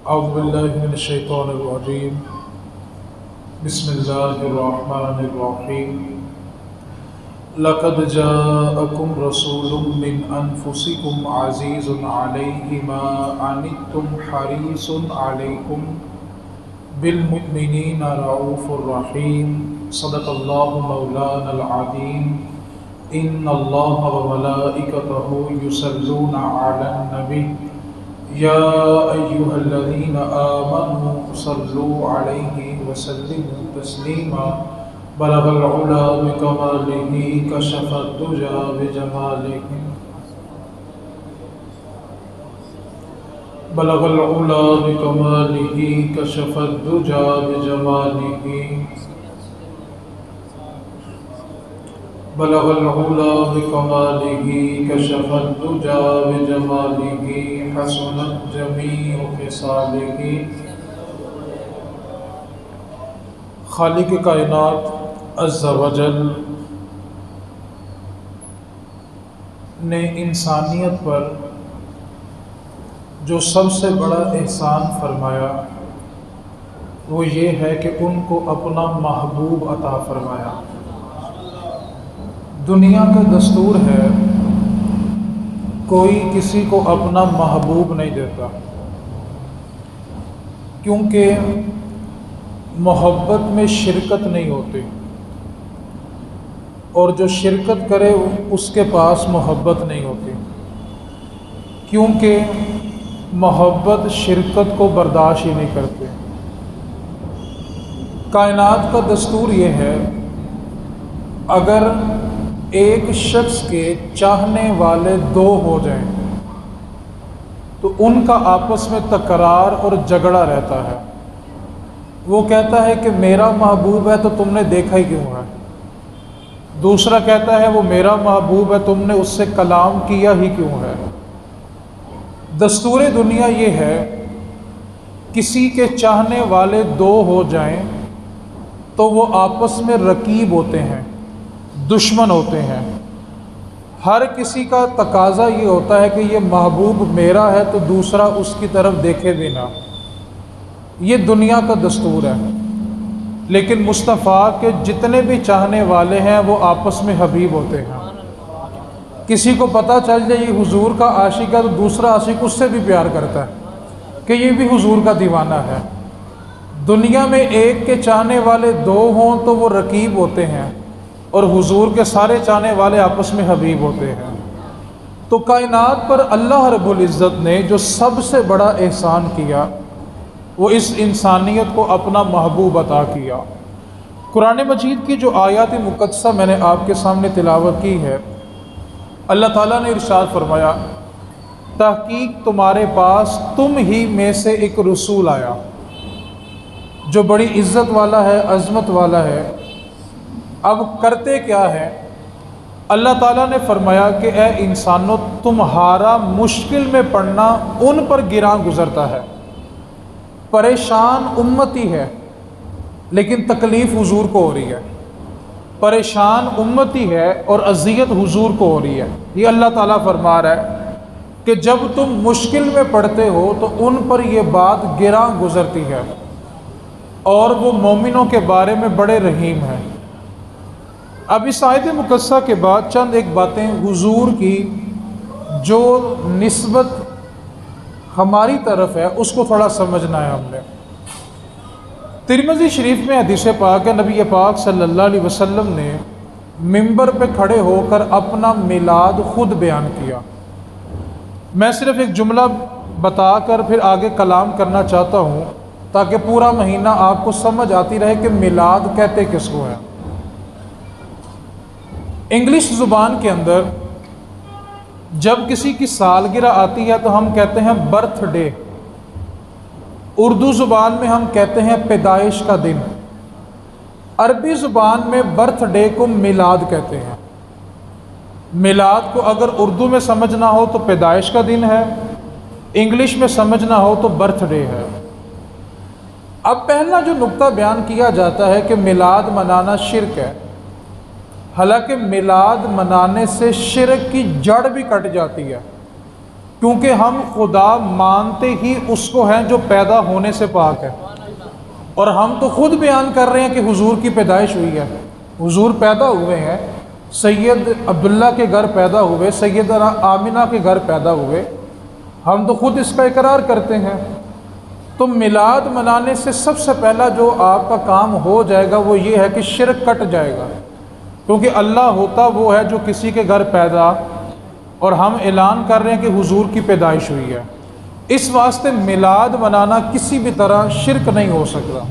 اعوذ باللہ من الشیطان الرجیم بسم اللہ الرحمن الرحیم لقد جاءکم رسول من انفسکم عزیز علیہ ما عنتم حریص علیکم بالمؤمنین رؤوف الرحیم صدق اللہ مولانا العظیم ان اللہ وملائکتہ یصلون علی النبی یا ایہا الذین آمنوا صلوا علیہ وسلموا تسلیما بلغ العلا بکمالہ کشف الدجی بجمالہ بلغ العلا بکمالہ کشف الدجی بجمالہ بلغ العلا بکمالہ کشف الدجی بجمالہ حسنت جمیع خصالہ۔ خالق کائنات عز و جل نے انسانیت پر جو سب سے بڑا احسان فرمایا وہ یہ ہے کہ ان کو اپنا محبوب عطا فرمایا۔ دنیا کا دستور ہے کوئی کسی کو اپنا محبوب نہیں دیتا، کیونکہ محبت میں شرکت نہیں ہوتی، اور جو شرکت کرے اس کے پاس محبت نہیں ہوتی، کیونکہ محبت شرکت کو برداشت ہی نہیں کرتے۔ کائنات کا دستور یہ ہے اگر ایک شخص کے چاہنے والے دو ہو جائیں تو ان کا آپس میں تکرار اور جھگڑا رہتا ہے۔ وہ کہتا ہے کہ میرا محبوب ہے تو تم نے دیکھا ہی کیوں ہے، دوسرا کہتا ہے وہ میرا محبوب ہے تم نے اس سے کلام کیا ہی کیوں ہے۔ دستور دنیا یہ ہے کسی کے چاہنے والے دو ہو جائیں تو وہ آپس میں رقیب ہوتے ہیں، دشمن ہوتے ہیں۔ ہر کسی کا تقاضا یہ ہوتا ہے کہ یہ محبوب میرا ہے تو دوسرا اس کی طرف دیکھے بھی نہ، یہ دنیا کا دستور ہے۔ لیکن مصطفیٰ کے جتنے بھی چاہنے والے ہیں وہ آپس میں حبیب ہوتے ہیں۔ کسی کو پتہ چل جائے یہ حضور کا عاشق ہے تو دوسرا عاشق اس سے بھی پیار کرتا ہے کہ یہ بھی حضور کا دیوانہ ہے۔ دنیا میں ایک کے چاہنے والے دو ہوں تو وہ رقیب ہوتے ہیں، اور حضور کے سارے چاہنے والے آپس میں حبیب ہوتے ہیں۔ تو کائنات پر اللہ رب العزت نے جو سب سے بڑا احسان کیا وہ اس انسانیت کو اپنا محبوب عطا کیا۔ قرآن مجید کی جو آیات مقدسہ میں نے آپ کے سامنے تلاوت کی ہے، اللہ تعالیٰ نے ارشاد فرمایا تحقیق تمہارے پاس تم ہی میں سے ایک رسول آیا جو بڑی عزت والا ہے، عظمت والا ہے۔ اب کرتے کیا ہے؟ اللہ تعالیٰ نے فرمایا کہ اے انسانوں تمہارا مشکل میں پڑنا ان پر گراں گزرتا ہے، پریشان امتی ہے لیکن تکلیف حضور کو ہو رہی ہے، پریشان امتی ہے اور اذیت حضور کو ہو رہی ہے۔ یہ اللہ تعالیٰ فرما رہا ہے کہ جب تم مشکل میں پڑتے ہو تو ان پر یہ بات گراں گزرتی ہے، اور وہ مومنوں کے بارے میں بڑے رحیم ہیں۔ اب اس آیت مقدسہ کے بعد چند ایک باتیں حضور کی جو نسبت ہماری طرف ہے اس کو تھوڑا سمجھنا ہے ہم نے۔ ترمذی شریف میں حدیث پاک ہے، نبی پاک صلی اللہ علیہ وسلم نے منبر پہ کھڑے ہو کر اپنا میلاد خود بیان کیا۔ میں صرف ایک جملہ بتا کر پھر آگے کلام کرنا چاہتا ہوں تاکہ پورا مہینہ آپ کو سمجھ آتی رہے کہ میلاد کہتے کس کو ہے۔ انگلش زبان کے اندر جب کسی کی سالگرہ آتی ہے تو ہم کہتے ہیں برتھ ڈے، اردو زبان میں ہم کہتے ہیں پیدائش کا دن، عربی زبان میں برتھ ڈے کو میلاد کہتے ہیں۔ میلاد کو اگر اردو میں سمجھنا ہو تو پیدائش کا دن ہے، انگلش میں سمجھنا ہو تو برتھ ڈے ہے۔ اب پہلا جو نقطہ بیان کیا جاتا ہے کہ میلاد منانا شرک ہے، حالانکہ میلاد منانے سے شرک کی جڑ بھی کٹ جاتی ہے۔ کیونکہ ہم خدا مانتے ہی اس کو ہیں جو پیدا ہونے سے پاک ہے، اور ہم تو خود بیان کر رہے ہیں کہ حضور کی پیدائش ہوئی ہے، حضور پیدا ہوئے ہیں، سید عبداللہ کے گھر پیدا ہوئے، سیدہ آمنہ کے گھر پیدا ہوئے، ہم تو خود اس کا اقرار کرتے ہیں۔ تو میلاد منانے سے سب سے پہلا جو آپ کا کام ہو جائے گا وہ یہ ہے کہ شرک کٹ جائے گا، کیونکہ اللہ ہوتا وہ ہے جو کسی کے گھر پیدا، اور ہم اعلان کر رہے ہیں کہ حضور کی پیدائش ہوئی ہے، اس واسطے میلاد منانا کسی بھی طرح شرک نہیں ہو سکتا۔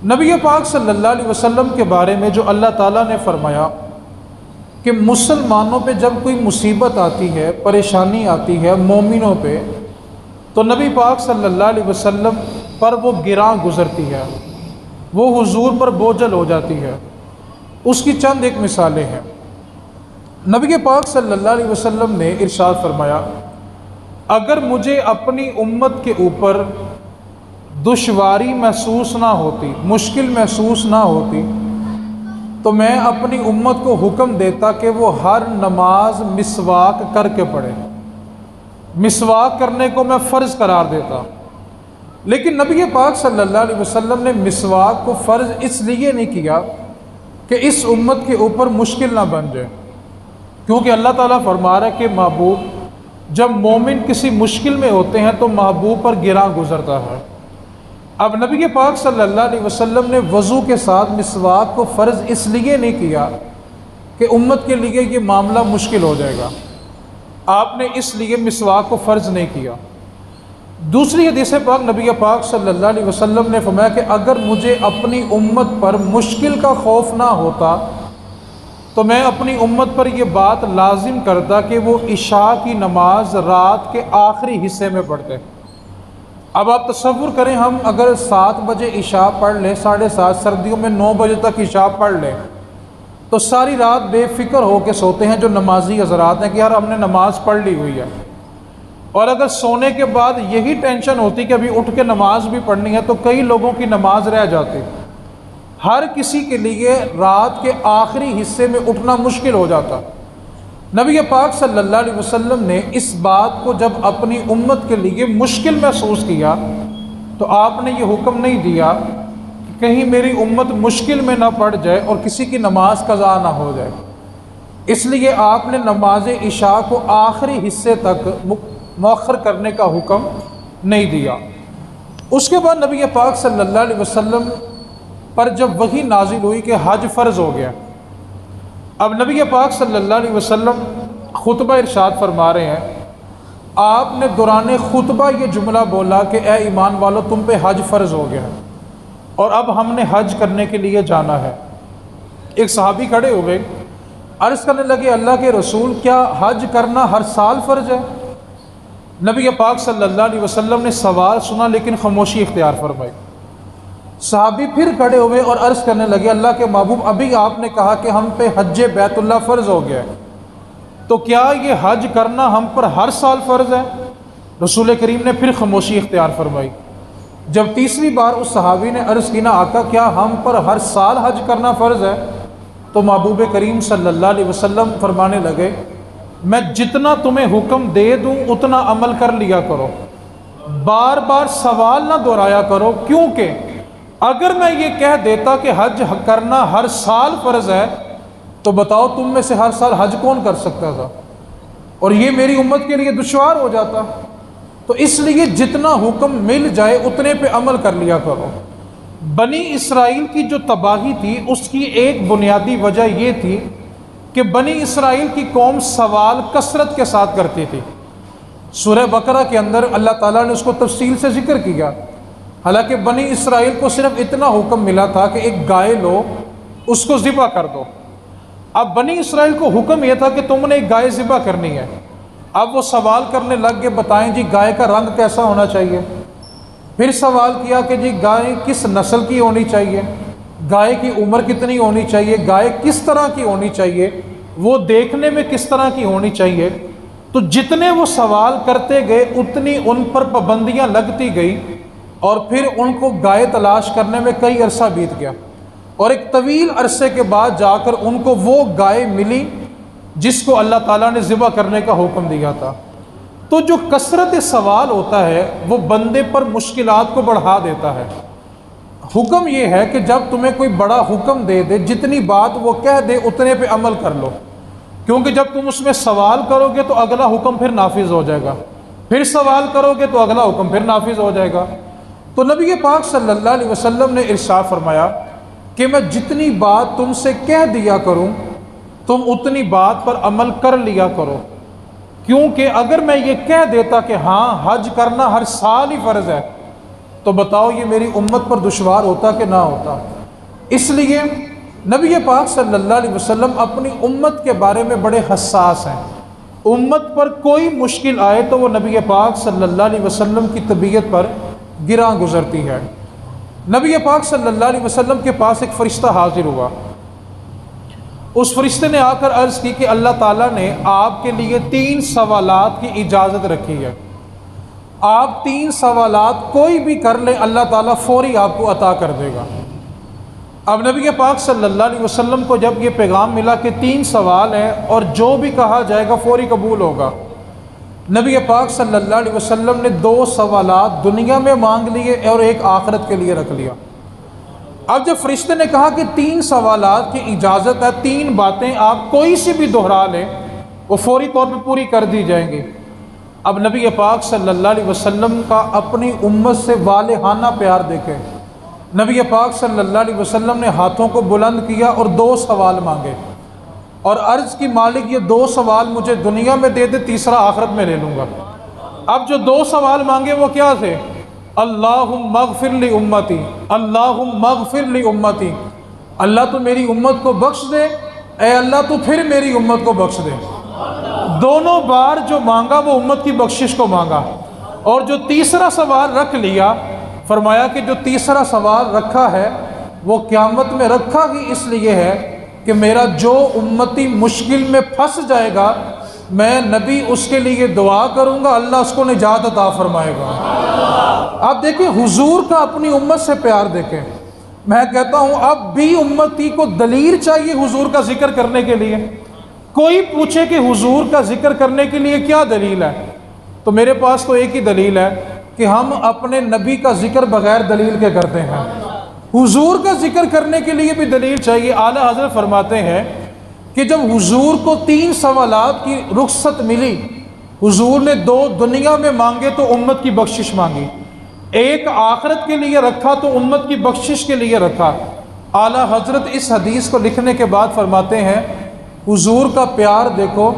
نبی پاک صلی اللہ علیہ وسلم کے بارے میں جو اللہ تعالیٰ نے فرمایا کہ مسلمانوں پہ جب کوئی مصیبت آتی ہے، پریشانی آتی ہے مومنوں پہ، تو نبی پاک صلی اللہ علیہ وسلم پر وہ گراں گزرتی ہے، وہ حضور پر بوجھل ہو جاتی ہے۔ اس کی چند ایک مثالیں ہیں۔ نبی پاک صلی اللہ علیہ وسلم نے ارشاد فرمایا، اگر مجھے اپنی امت کے اوپر دشواری محسوس نہ ہوتی، مشکل محسوس نہ ہوتی، تو میں اپنی امت کو حکم دیتا کہ وہ ہر نماز مسواک کر کے پڑھے، مسواک کرنے کو میں فرض قرار دیتا۔ لیکن نبی پاک صلی اللہ علیہ وسلم نے مسواک کو فرض اس لیے نہیں کیا کہ اس امت کے اوپر مشکل نہ بن جائے، کیونکہ اللہ تعالیٰ فرما رہا ہے کہ محبوب جب مومن کسی مشکل میں ہوتے ہیں تو محبوب پر گراں گزرتا ہے۔ اب نبی پاک صلی اللہ علیہ وسلم نے وضو کے ساتھ مسواک کو فرض اس لیے نہیں کیا کہ امت کے لیے یہ معاملہ مشکل ہو جائے گا، آپ نے اس لیے مسواک کو فرض نہیں کیا۔ دوسری حدیث پاک نبی پاک صلی اللہ علیہ وسلم نے فرمایا کہ اگر مجھے اپنی امت پر مشکل کا خوف نہ ہوتا تو میں اپنی امت پر یہ بات لازم کرتا کہ وہ عشاء کی نماز رات کے آخری حصے میں پڑھتے۔ اب آپ تصور کریں، ہم اگر 7 بجے عشاء پڑھ لیں، 7:30، سردیوں میں 9 بجے تک عشاء پڑھ لیں، تو ساری رات بے فکر ہو کے سوتے ہیں جو نمازی حضرات ہیں کہ یار ہم نے نماز پڑھ لی ہوئی ہے۔ اور اگر سونے کے بعد یہی ٹینشن ہوتی کہ ابھی اٹھ کے نماز بھی پڑھنی ہے تو کئی لوگوں کی نماز رہ جاتی۔ ہر کسی کے لیے رات کے آخری حصے میں اٹھنا مشکل ہو جاتا۔ نبی پاک صلی اللہ علیہ وسلم نے اس بات کو جب اپنی امت کے لیے مشکل محسوس کیا تو آپ نے یہ حکم نہیں دیا کہ کہیں میری امت مشکل میں نہ پڑ جائے اور کسی کی نماز قضا نہ ہو جائے، اس لیے آپ نے نماز عشاء کو آخری حصے تک مؤخر کرنے کا حکم نہیں دیا۔ اس کے بعد نبی پاک صلی اللہ علیہ وسلم پر جب وحی نازل ہوئی کہ حج فرض ہو گیا، اب نبی پاک صلی اللہ علیہ وسلم خطبہ ارشاد فرما رہے ہیں، آپ نے دوران خطبہ یہ جملہ بولا کہ اے ایمان والو تم پہ حج فرض ہو گیا ہے اور اب ہم نے حج کرنے کے لیے جانا ہے۔ ایک صحابی کھڑے ہوئے، عرض کرنے لگے اللہ کے رسول کیا حج کرنا ہر سال فرض ہے؟ نبی پاک صلی اللہ علیہ وسلم نے سوال سنا لیکن خاموشی اختیار فرمائی۔ صحابی پھر کھڑے ہوئے اور عرض کرنے لگے اللہ کے محبوب ابھی آپ نے کہا کہ ہم پہ حج بیت اللہ فرض ہو گیا ہے، تو کیا یہ حج کرنا ہم پر ہر سال فرض ہے؟ رسول کریم نے پھر خاموشی اختیار فرمائی۔ جب تیسری بار اس صحابی نے عرض کی نا آقا کیا ہم پر ہر سال حج کرنا فرض ہے؟ تو محبوب کریم صلی اللہ علیہ وسلم فرمانے لگے میں جتنا تمہیں حکم دے دوں اتنا عمل کر لیا کرو، بار بار سوال نہ دہرایا کرو، کیونکہ اگر میں یہ کہہ دیتا کہ حج کرنا ہر سال فرض ہے تو بتاؤ تم میں سے ہر سال حج کون کر سکتا تھا، اور یہ میری امت کے لیے دشوار ہو جاتا۔ تو اس لیے جتنا حکم مل جائے اتنے پہ عمل کر لیا کرو۔ بنی اسرائیل کی جو تباہی تھی اس کی ایک بنیادی وجہ یہ تھی کہ بنی اسرائیل کی قوم سوال کثرت کے ساتھ کرتی تھی۔ سورہ بقرہ کے اندر اللہ تعالیٰ نے اس کو تفصیل سے ذکر کیا، حالانکہ بنی اسرائیل کو صرف اتنا حکم ملا تھا کہ ایک گائے لو اس کو ذبح کر دو۔ اب بنی اسرائیل کو حکم یہ تھا کہ تم نے ایک گائے ذبح کرنی ہے۔ اب وہ سوال کرنے لگ گئے بتائیں جی گائے کا رنگ کیسا ہونا چاہیے، پھر سوال کیا کہ جی گائے کس نسل کی ہونی چاہیے، گائے کی عمر کتنی ہونی چاہیے، گائے کس طرح کی ہونی چاہیے، وہ دیکھنے میں کس طرح کی ہونی چاہیے۔ تو جتنے وہ سوال کرتے گئے اتنی ان پر پابندیاں لگتی گئی، اور پھر ان کو گائے تلاش کرنے میں کئی عرصہ بیت گیا، اور ایک طویل عرصے کے بعد جا کر ان کو وہ گائے ملی جس کو اللہ تعالیٰ نے ذبح کرنے کا حکم دیا تھا۔ تو جو کثرت سوال ہوتا ہے وہ بندے پر مشکلات کو بڑھا دیتا ہے۔ حکم یہ ہے کہ جب تمہیں کوئی بڑا حکم دے دے، جتنی بات وہ کہہ دے اتنے پہ عمل کر لو، کیونکہ جب تم اس میں سوال کرو گے تو اگلا حکم پھر نافذ ہو جائے گا، پھر سوال کرو گے تو اگلا حکم پھر نافذ ہو جائے گا۔ تو نبی پاک صلی اللہ علیہ وسلم نے ارشاد فرمایا کہ میں جتنی بات تم سے کہہ دیا کروں تم اتنی بات پر عمل کر لیا کرو، کیونکہ اگر میں یہ کہہ دیتا کہ ہاں حج کرنا ہر سال ہی فرض ہے تو بتاؤ یہ میری امت پر دشوار ہوتا کہ نہ ہوتا۔ اس لیے نبی پاک صلی اللہ علیہ وسلم اپنی امت کے بارے میں بڑے حساس ہیں۔ امت پر کوئی مشکل آئے تو وہ نبی پاک صلی اللہ علیہ وسلم کی طبیعت پر گراں گزرتی ہے۔ نبی پاک صلی اللہ علیہ وسلم کے پاس ایک فرشتہ حاضر ہوا۔ اس فرشتے نے آ کر عرض کی کہ اللہ تعالیٰ نے آپ کے لیے 3 سوالات کی اجازت رکھی ہے، آپ 3 سوالات کوئی بھی کر لیں اللہ تعالیٰ فوری آپ کو عطا کر دے گا۔ اب نبی پاک صلی اللہ علیہ وسلم کو جب یہ پیغام ملا کہ 3 سوال ہیں اور جو بھی کہا جائے گا فوری قبول ہوگا، نبی پاک صلی اللہ علیہ وسلم نے 2 سوالات دنیا میں مانگ لیے اور ایک آخرت کے لیے رکھ لیا۔ اب جب فرشتے نے کہا کہ 3 سوالات کی اجازت ہے، 3 باتیں آپ کوئی سی بھی دہرا لیں وہ فوری طور پہ پوری کر دی جائیں گی۔ اب نبی پاک صلی اللہ علیہ وسلم کا اپنی امت سے والہانہ پیار دیکھیں، نبی پاک صلی اللہ علیہ وسلم نے ہاتھوں کو بلند کیا اور 2 سوال مانگے اور عرض کی مالک یہ 2 سوال مجھے دنیا میں دے دے، تیسرا آخرت میں لے لوں گا۔ اب جو 2 سوال مانگے وہ کیا تھے؟ اللہم اغفر لی امتی، اللہم اغفر لی امتی، اللہ تو میری امت کو بخش دے، اے اللہ تو پھر میری امت کو بخش دے۔ دونوں بار جو مانگا وہ امت کی بخشش کو مانگا، اور جو تیسرا سوال رکھ لیا فرمایا کہ جو تیسرا سوال رکھا ہے وہ قیامت میں رکھا ہی اس لیے ہے کہ میرا جو امتی مشکل میں پھنس جائے گا میں نبی اس کے لیے دعا کروں گا، اللہ اس کو نجات عطا فرمائے گا۔ آپ دیکھیں حضور کا اپنی امت سے پیار دیکھیں۔ میں کہتا ہوں اب بھی امتی کو دلیل چاہیے حضور کا ذکر کرنے کے لیے۔ کوئی پوچھے کہ حضور کا ذکر کرنے کے لیے کیا دلیل ہے، تو میرے پاس تو ایک ہی دلیل ہے کہ ہم اپنے نبی کا ذکر بغیر دلیل کے کرتے ہیں۔ حضور کا ذکر کرنے کے لیے بھی دلیل چاہیے۔ اعلیٰ حضرت فرماتے ہیں کہ جب حضور کو 3 سوالات کی رخصت ملی، حضور نے 2 دنیا میں مانگے تو امت کی بخشش مانگی، ایک آخرت کے لیے رکھا تو امت کی بخشش کے لیے رکھا۔ اعلیٰ حضرت اس حدیث کو لکھنے کے بعد فرماتے ہیں حضور کا پیار دیکھو،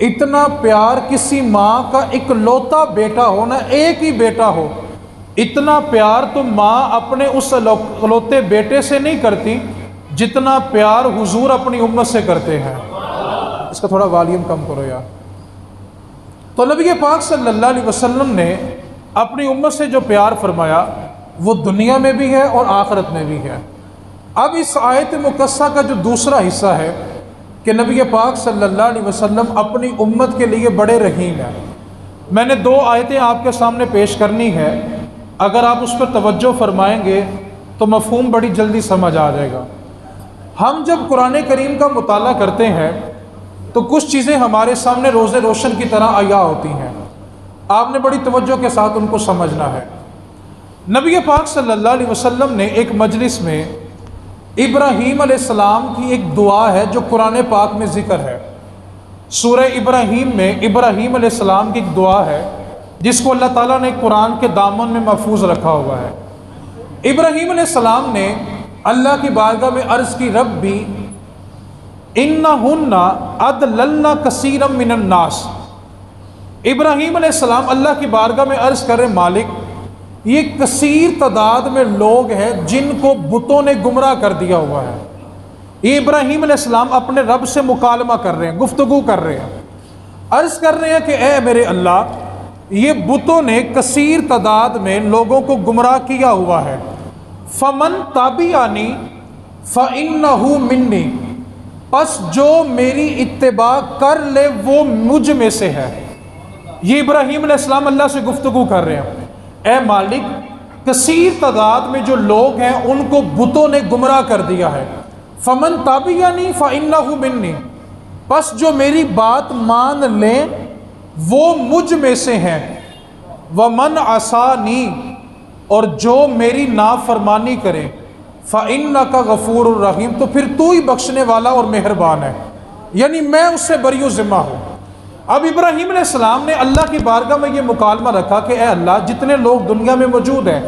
اتنا پیار کسی ماں کا اکلوتا بیٹا ہو نا، ایک ہی بیٹا ہو، اتنا پیار تو ماں اپنے اس اکلوتے بیٹے سے نہیں کرتی جتنا پیار حضور اپنی امت سے کرتے ہیں۔ اس کا تھوڑا والیوم کم کرو یار۔ تو نبی پاک صلی اللہ علیہ وسلم نے اپنی امت سے جو پیار فرمایا وہ دنیا میں بھی ہے اور آخرت میں بھی ہے۔ اب اس آیت مقدسہ کا جو دوسرا حصہ ہے کہ نبی پاک صلی اللہ علیہ وسلم اپنی امت کے لیے بڑے رحیم ہیں، میں نے 2 آیتیں آپ کے سامنے پیش کرنی ہے، اگر آپ اس پر توجہ فرمائیں گے تو مفہوم بڑی جلدی سمجھ آ جائے گا۔ ہم جب قرآن کریم کا مطالعہ کرتے ہیں تو کچھ چیزیں ہمارے سامنے روز روشن کی طرح عیاں ہوتی ہیں، آپ نے بڑی توجہ کے ساتھ ان کو سمجھنا ہے۔ نبی پاک صلی اللہ علیہ وسلم نے ایک مجلس میں ابراہیم علیہ السلام کی ایک دعا ہے جو قرآن پاک میں ذکر ہے۔ سورہ ابراہیم میں ابراہیم علیہ السلام کی ایک دعا ہے جس کو اللہ تعالیٰ نے قرآن کے دامن میں محفوظ رکھا ہوا ہے۔ ابراہیم علیہ السلام نے اللہ کی بارگاہ میں عرض کی ربی انہن اضللن کثیرا من الناس۔ ابراہیم علیہ السلام اللہ کی بارگاہ میں عرض کر رہے مالک یہ کثیر تعداد میں لوگ ہیں جن کو بتوں نے گمراہ کر دیا ہوا ہے۔ یہ ابراہیم علیہ السلام اپنے رب سے مکالمہ کر رہے ہیں، گفتگو کر رہے ہیں، عرض کر رہے ہیں کہ اے میرے اللہ یہ بتوں نے کثیر تعداد میں لوگوں کو گمراہ کیا ہوا ہے، فمن تابعانی فإنہ منی، پس جو میری اتباع کر لے وہ مجھ میں سے ہے۔ یہ ابراہیم علیہ السلام اللہ سے گفتگو کر رہے ہیں، اے مالک کثیر تعداد میں جو لوگ ہیں ان کو بتوں نے گمراہ کر دیا ہے، فمن تابعانی فإنہ منی، پس جو میری بات مان لیں وہ مجھ میں سے ہیں، ومن عصانی، اور جو میری نافرمانی کرے، فإنک غفور الرحیم، تو پھر تو ہی بخشنے والا اور مہربان ہے، یعنی میں اس سے بری و ذمہ ہوں۔ اب ابراہیم علیہ السلام نے اللہ کی بارگاہ میں یہ مکالمہ رکھا کہ اے اللہ، جتنے لوگ دنیا میں موجود ہیں،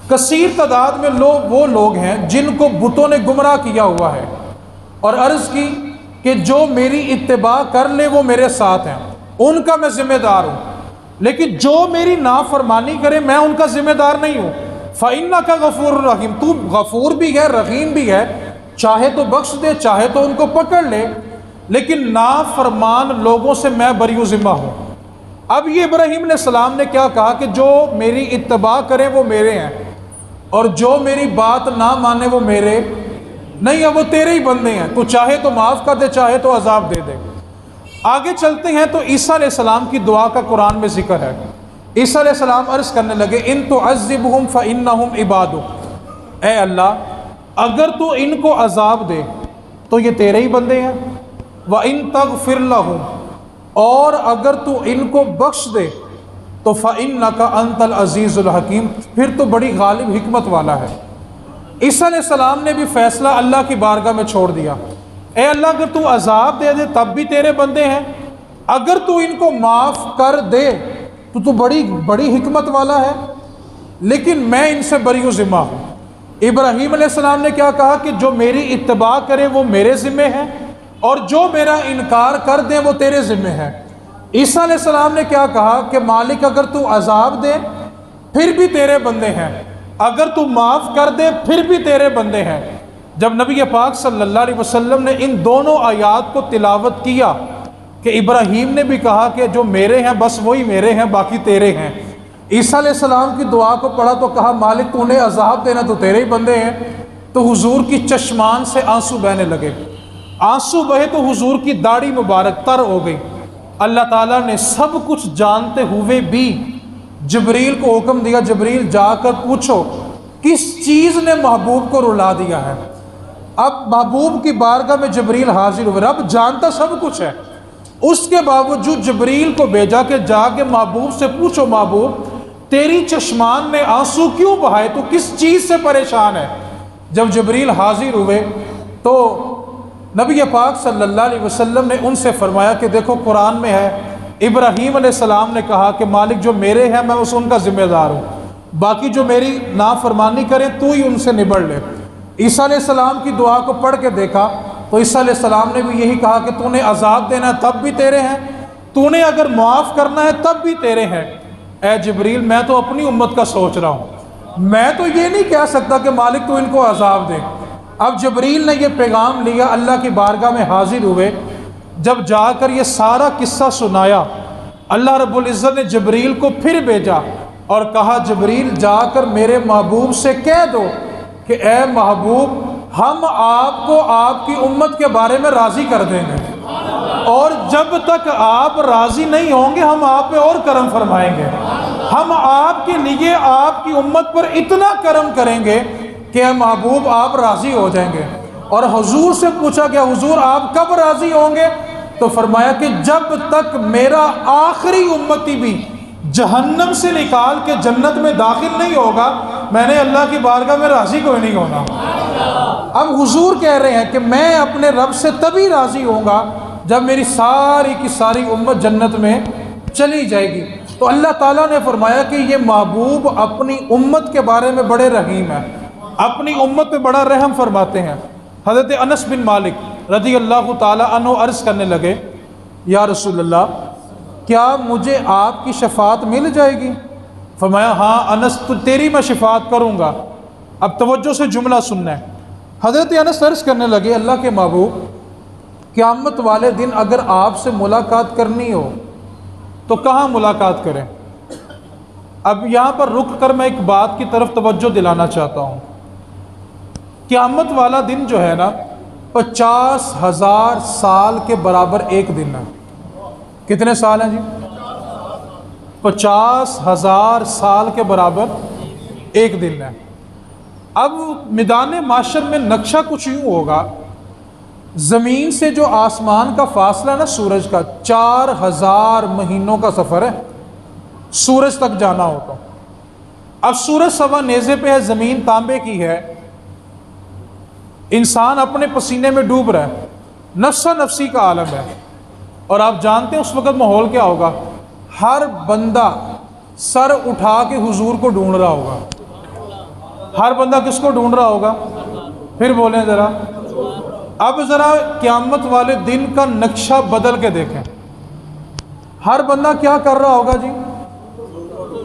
کثیر تعداد میں وہ لوگ ہیں جن کو بتوں نے گمراہ کیا ہوا ہے، اور عرض کی کہ جو میری اتباع کر لے وہ میرے ساتھ ہیں، ان کا میں ذمہ دار ہوں، لیکن جو میری نافرمانی کرے میں ان کا ذمہ دار نہیں ہوں۔ فإنک غفور الرحیم، تو غفور بھی ہے، رحیم بھی ہے، چاہے تو بخش دے، چاہے تو ان کو پکڑ لے، لیکن نافرمان لوگوں سے میں بری و ذمہ ہوں۔ اب یہ ابراہیم علیہ السلام نے کیا کہا کہ جو میری اتباع کریں وہ میرے ہیں، اور جو میری بات نہ مانے وہ میرے نہیں ہے، وہ تیرے ہی بندے ہیں، تو چاہے تو معاف کر دے، چاہے تو عذاب دے دے۔ آگے چلتے ہیں تو عیسیٰ علیہ السلام کی دعا کا قرآن میں ذکر ہے۔ عیسیٰ علیہ السلام عرض کرنے لگے، ان تعذبہم فإنہم عبادک، اے اللہ اگر تو ان کو عذاب دے تو یہ تیرے ہی بندے ہیں، وإن تغفر لہم، اور اگر تو ان کو بخش دے تو فإنک انت العزیز الحکیم، پھر تو بڑی غالب حکمت والا ہے۔ عیسیٰ علیہ السلام نے بھی فیصلہ اللہ کی بارگاہ میں چھوڑ دیا، اے اللہ اگر تو عذاب دے دے تب بھی تیرے بندے ہیں، اگر تو ان کو معاف کر دے تو بڑی حکمت والا ہے، لیکن میں ان سے بری و ذمہ ہوں۔ ابراہیم علیہ السلام نے کیا کہا کہ جو میری اتباع کرے وہ میرے ذمہ ہے، اور جو میرا انکار کر دیں وہ تیرے ذمہ ہے۔ عیسیٰ علیہ السلام نے کیا کہا کہ مالک اگر تو عذاب دے پھر بھی تیرے بندے ہیں، اگر تو معاف کر دے پھر بھی تیرے بندے ہیں۔ جب نبی پاک صلی اللہ علیہ وسلم نے ان دونوں آیات کو تلاوت کیا کہ ابراہیم نے بھی کہا کہ جو میرے ہیں بس وہی میرے ہیں، باقی تیرے ہیں، عیسیٰ علیہ السلام کی دعا کو پڑھا تو کہا مالک تو انہیں عذاب دینا تو تیرے ہی بندے ہیں، تو حضور کی چشمان سے آنسو بہنے لگے۔ آنسو بہے تو حضور کی داڑھی مبارک تر ہو گئی۔ اللہ تعالیٰ نے سب کچھ جانتے ہوئے بھی جبریل کو حکم دیا، جبریل جا کر پوچھو کس چیز نے محبوب کو رلا دیا ہے۔ اب محبوب کی بارگاہ میں جبریل حاضر ہوئے، رب جانتا سب کچھ ہے، اس کے باوجود جبریل کو بھیجا کہ جا کے محبوب سے پوچھو، محبوب تیری چشمان نے آنسو کیوں بہائے، تو کس چیز سے پریشان ہے۔ جب جبریل حاضر ہوئے تو نبی پاک صلی اللہ علیہ وسلم نے ان سے فرمایا کہ دیکھو قرآن میں ہے ابراہیم علیہ السلام نے کہا کہ مالک جو میرے ہیں میں ان کا ذمہ دار ہوں، باقی جو میری نافرمانی کریں تو ہی ان سے نبڑ لے۔ عیسیٰ علیہ السلام کی دعا کو پڑھ کے دیکھا تو عیسیٰ علیہ السلام نے بھی یہی کہا کہ تو نے عذاب دینا ہے تب بھی تیرے ہیں، تو نے اگر معاف کرنا ہے تب بھی تیرے ہیں۔ اے جبریل میں تو اپنی امت کا سوچ رہا ہوں، میں تو یہ نہیں کہہ سکتا کہ مالک تو ان کو عذاب دے۔ اب جبریل نے یہ پیغام لیا، اللہ کی بارگاہ میں حاضر ہوئے، جب جا کر یہ سارا قصہ سنایا، اللہ رب العزت نے جبریل کو پھر بھیجا اور کہا جبریل جا کر میرے محبوب سے کہہ دو کہ اے محبوب ہم آپ کو آپ کی امت کے بارے میں راضی کر دیں گے، اور جب تک آپ راضی نہیں ہوں گے ہم آپ پہ اور کرم فرمائیں گے، ہم آپ کے لیے آپ کی امت پر اتنا کرم کریں گے کہ اے محبوب آپ راضی ہو جائیں گے۔ اور حضور سے پوچھا کہ حضور آپ کب راضی ہوں گے، تو فرمایا کہ جب تک میرا آخری امتی بھی جہنم سے نکال کے جنت میں داخل نہیں ہوگا میں نے اللہ کی بارگاہ میں راضی کوئی نہیں ہونا۔ اب حضور کہہ رہے ہیں کہ میں اپنے رب سے تبھی راضی ہوں گا جب میری ساری کی ساری امت جنت میں چلی جائے گی۔ تو اللہ تعالیٰ نے فرمایا کہ یہ محبوب اپنی امت کے بارے میں بڑے رحیم ہیں، اپنی امت پہ بڑا رحم فرماتے ہیں۔ حضرت انس بن مالک رضی اللہ تعالیٰ عنہ عرض کرنے لگے یا رسول اللہ کیا مجھے آپ کی شفاعت مل جائے گی؟ فرمایا ہاں انس تو تیری میں شفاعت کروں گا۔ اب توجہ سے جملہ سننا ہے۔ حضرت انس عرض کرنے لگے اللہ کے محبوب قیامت والے دن اگر آپ سے ملاقات کرنی ہو تو کہاں ملاقات کریں؟ اب یہاں پر رک کر میں ایک بات کی طرف توجہ دلانا چاہتا ہوں۔ قیامت والا دن جو ہے نا 50,000 سال کے برابر ایک دن ہے۔ کتنے سال ہیں جی؟ 50,000 سال کے برابر ایک دن ہے۔ اب میدان معاشر میں نقشہ کچھ یوں ہوگا زمین سے جو آسمان کا فاصلہ نا سورج کا 4000 مہینوں کا سفر ہے سورج تک جانا ہو تو۔ اب سورج سوا نیزے پہ ہے، زمین تانبے کی ہے، انسان اپنے پسینے میں ڈوب رہا ہے، نفسا نفسی کا عالم ہے۔ اور آپ جانتے ہیں اس وقت ماحول کیا ہوگا؟ ہر بندہ سر اٹھا کے حضور کو ڈھونڈ رہا ہوگا۔ ہر بندہ کس کو ڈھونڈ رہا ہوگا؟ پھر بولیں ذرا۔ اب ذرا قیامت والے دن کا نقشہ بدل کے دیکھیں، ہر بندہ کیا کر رہا ہوگا جی؟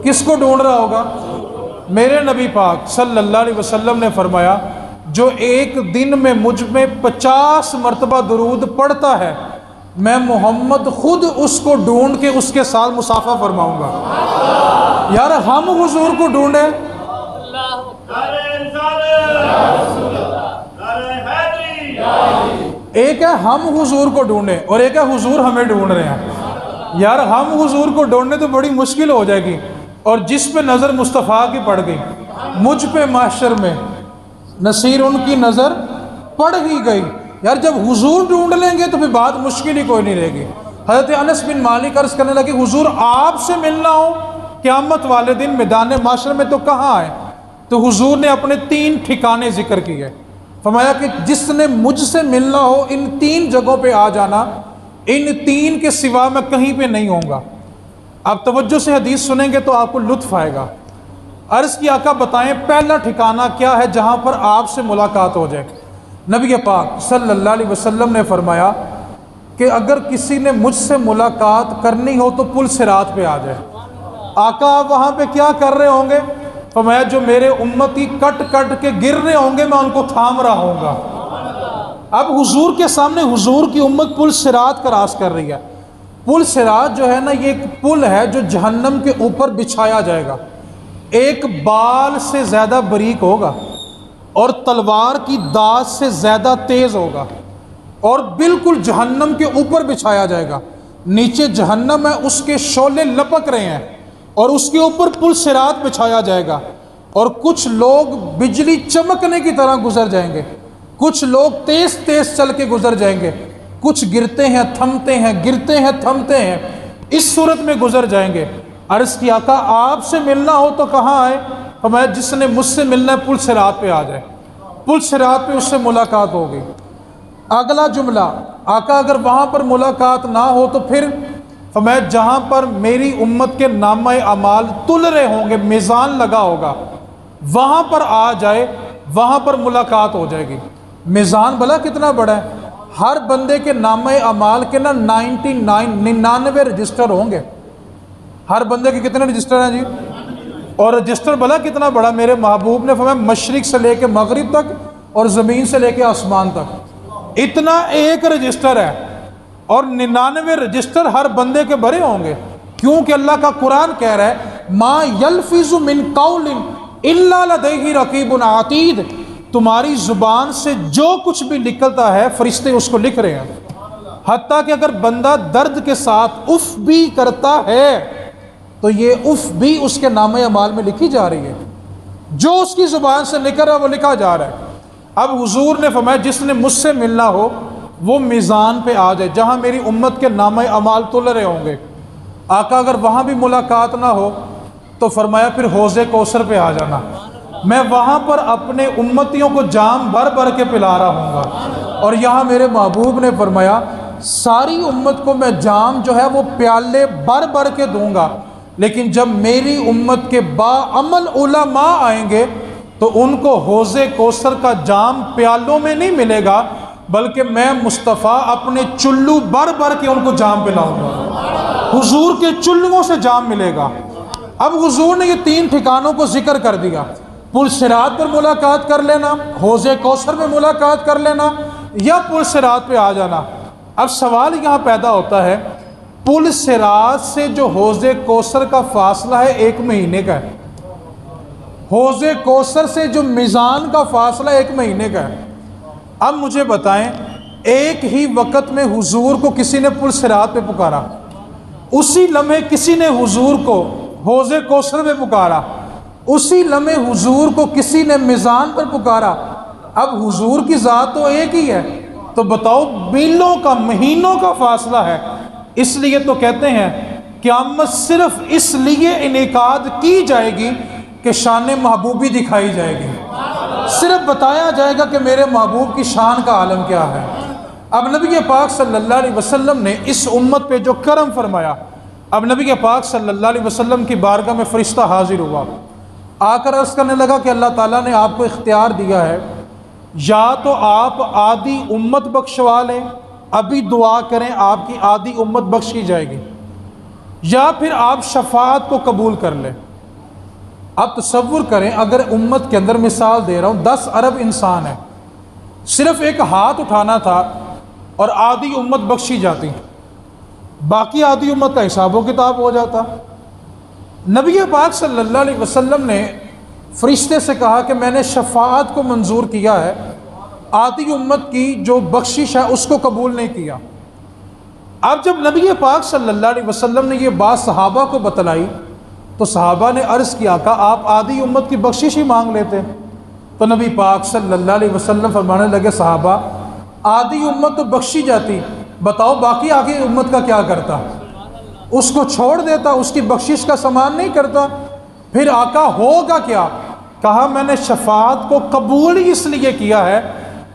کس کو ڈھونڈ رہا ہوگا؟ میرے نبی پاک صلی اللہ علیہ وسلم نے فرمایا جو ایک دن میں مجھ میں 50 مرتبہ درود پڑھتا ہے، میں محمد خود اس کو ڈھونڈ کے اس کے ساتھ مصافحہ فرماؤں گا۔ یار ہم حضور کو ڈھونڈیں، ایک ہے ہم حضور کو ڈھونڈیں اور ایک ہے حضور ہمیں ڈھونڈ رہے ہیں۔ یار ہم حضور کو ڈھونڈنے تو بڑی مشکل ہو جائے گی، اور جس پہ نظر مصطفیٰ کی پڑ گئی، مجھ پہ محشر میں نصیر ان کی نظر پڑ ہی گئی۔ یار جب حضور ڈھونڈ لیں گے تو پھر بات مشکل ہی کوئی نہیں رہے گی۔ حضرت انس بن مالک عرض کرنے لگے حضور آپ سے ملنا ہو قیامت والے دن میدان محشر میں تو کہاں آئے؟ تو حضور نے اپنے 3 ٹھکانے ذکر کیے، فرمایا کہ جس نے مجھ سے ملنا ہو ان 3 جگہوں پہ آ جانا، ان 3 کے سوا میں کہیں پہ نہیں ہوں گا۔ آپ توجہ سے حدیث سنیں گے تو آپ کو لطف آئے گا۔ عرض کی آقا بتائیں پہلا ٹھکانہ کیا ہے جہاں پر آپ سے ملاقات ہو جائے؟ نبی پاک صلی اللہ علیہ وسلم نے فرمایا کہ اگر کسی نے مجھ سے ملاقات کرنی ہو تو پل صراط پہ آ جائے۔ آقا آپ وہاں پہ کیا کر رہے ہوں گے؟ فرمایا جو میرے امتی کٹ کٹ کے گر رہے ہوں گے میں ان کو تھام رہا ہوں گا۔ اب حضور کے سامنے حضور کی امت پل صراط کراس کر رہی ہے۔ پل صراط جو ہے نا یہ ایک پل ہے جو جہنم کے اوپر بچھایا جائے گا، ایک بال سے زیادہ باریک ہوگا اور تلوار کی داس سے زیادہ تیز ہوگا، اور بالکل جہنم کے اوپر بچھایا جائے گا۔ نیچے جہنم ہے، اس کے شعلے لپک رہے ہیں، اور اس کے اوپر پل صراط بچھایا جائے گا، اور کچھ لوگ بجلی چمکنے کی طرح گزر جائیں گے، کچھ لوگ تیز تیز چل کے گزر جائیں گے، کچھ گرتے ہیں تھمتے ہیں، گرتے ہیں تھمتے ہیں، اس صورت میں گزر جائیں گے۔ عرض کی آقا آپ سے ملنا ہو تو کہاں آئے؟ فرمایا جس نے مجھ سے ملنا ہے پل صراط پہ آ جائے۔ پل صراط پہ اس سے ملاقات ہوگی۔ اگلا جملہ آقا اگر وہاں پر ملاقات نہ ہو تو پھر فرمایا جہاں پر میری امت کے نامہ اعمال تل رہے ہوں گے، میزان لگا ہوگا، وہاں پر آ جائے، وہاں پر ملاقات ہو جائے گی۔ میزان بھلا کتنا بڑا ہے؟ ہر بندے کے نامہ اعمال کے نا 99 رجسٹر ہوں گے۔ ہر بندے کے کتنے رجسٹر ہیں جی؟ اور رجسٹر بھلا کتنا بڑا؟ میرے محبوب نے فرمایا مشرق سے لے کے مغرب تک اور زمین سے لے کے آسمان تک اتنا ایک رجسٹر ہے، اور 99 رجسٹر ہر بندے کے بھرے ہوں گے، کیونکہ اللہ کا قرآن کہہ رہا ہے ما یلفظ من قول الا لدیہ رقیب عتید، تمہاری زبان سے جو کچھ بھی نکلتا ہے فرشتے اس کو لکھ رہے ہیں۔ حتیٰ کہ اگر بندہ درد کے ساتھ اف بھی کرتا ہے تو یہ اف بھی اس کے نامہ اعمال میں لکھی جا رہی ہے، جو اس کی زبان سے نکل رہا ہے وہ لکھا جا رہا ہے۔ اب حضور نے فرمایا جس نے مجھ سے ملنا ہو وہ میزان پہ آ جائے جہاں میری امت کے نامہ اعمال تل رہے ہوں گے۔ آقا اگر وہاں بھی ملاقات نہ ہو تو فرمایا پھر حوض کوثر پہ آ جانا، میں وہاں پر اپنے امتیوں کو جام بھر بھر کے پلا رہا ہوں گا۔ اور یہاں میرے محبوب نے فرمایا ساری امت کو میں جام جو ہے وہ پیالے بھر بھر کے دوں گا، لیکن جب میری امت کے باعمل علماء آئیں گے تو ان کو حوض کوثر کا جام پیالوں میں نہیں ملے گا، بلکہ میں مصطفیٰ اپنے چلو بھر بھر کے ان کو جام پلاؤں گا، حضور کے چلوؤں سے جام ملے گا۔ اب حضور نے یہ 3 ٹھکانوں کو ذکر کر دیا، پل صراط پر ملاقات کر لینا، حوض کوثر میں ملاقات کر لینا، یا پل صراط پہ آ جانا۔ اب سوال یہاں پیدا ہوتا ہے پل صراط سے جو حوض کوثر کا فاصلہ ہے 1 مہینے کا ہے، حوض کوثر سے جو میزان کا فاصلہ 1 مہینے کا ہے۔ اب مجھے بتائیں ایک ہی وقت میں حضور کو کسی نے پل صراط پہ پکارا، اسی لمحے کسی نے حضور کو حوض کوثر میں پکارا، اسی لمحے حضور کو کسی نے میزان پر پکارا۔ اب حضور کی ذات تو ایک ہی ہے، تو بتاؤ میلوں کا مہینوں کا فاصلہ ہے۔ اس لیے تو کہتے ہیں قیامت صرف اس لیے انعقاد کی جائے گی کہ شان محبوبی دکھائی جائے گی، صرف بتایا جائے گا کہ میرے محبوب کی شان کا عالم کیا ہے۔ اب نبی پاک صلی اللہ علیہ وسلم نے اس امت پہ جو کرم فرمایا، اب نبی پاک صلی اللہ علیہ وسلم کی بارگاہ میں فرشتہ حاضر ہوا، آ کر عرض کرنے لگا کہ اللہ تعالیٰ نے آپ کو اختیار دیا ہے، یا تو آپ آدھی امت بخشوا لیں، ابھی دعا کریں آپ کی آدھی امت بخشی جائے گی، یا پھر آپ شفاعت کو قبول کر لیں۔ اب تصور کریں اگر امت کے اندر، مثال دے رہا ہوں، 10 ارب انسان ہیں، صرف ایک ہاتھ اٹھانا تھا اور آدھی امت بخشی جاتی، باقی آدھی امت کا حساب و کتاب ہو جاتا۔ نبی پاک صلی اللہ علیہ وسلم نے فرشتے سے کہا کہ میں نے شفاعت کو منظور کیا ہے، آدھی امت کی جو بخشش ہے اس کو قبول نہیں کیا۔ اب جب نبی پاک صلی اللہ علیہ وسلم نے یہ بات صحابہ کو بتلائی تو صحابہ نے عرض کیا کہ آپ آدھی امت کی بخشش ہی مانگ لیتے۔ تو نبی پاک صلی اللہ علیہ وسلم فرمانے لگے صحابہ آدھی امت تو بخشی جاتی، بتاؤ باقی آگے امت کا کیا کرتا؟ اس کو چھوڑ دیتا، اس کی بخشش کا سامان نہیں کرتا؟ پھر آقا ہوگا کیا؟ کہا میں نے شفاعت کو قبول ہی اس لیے کیا ہے،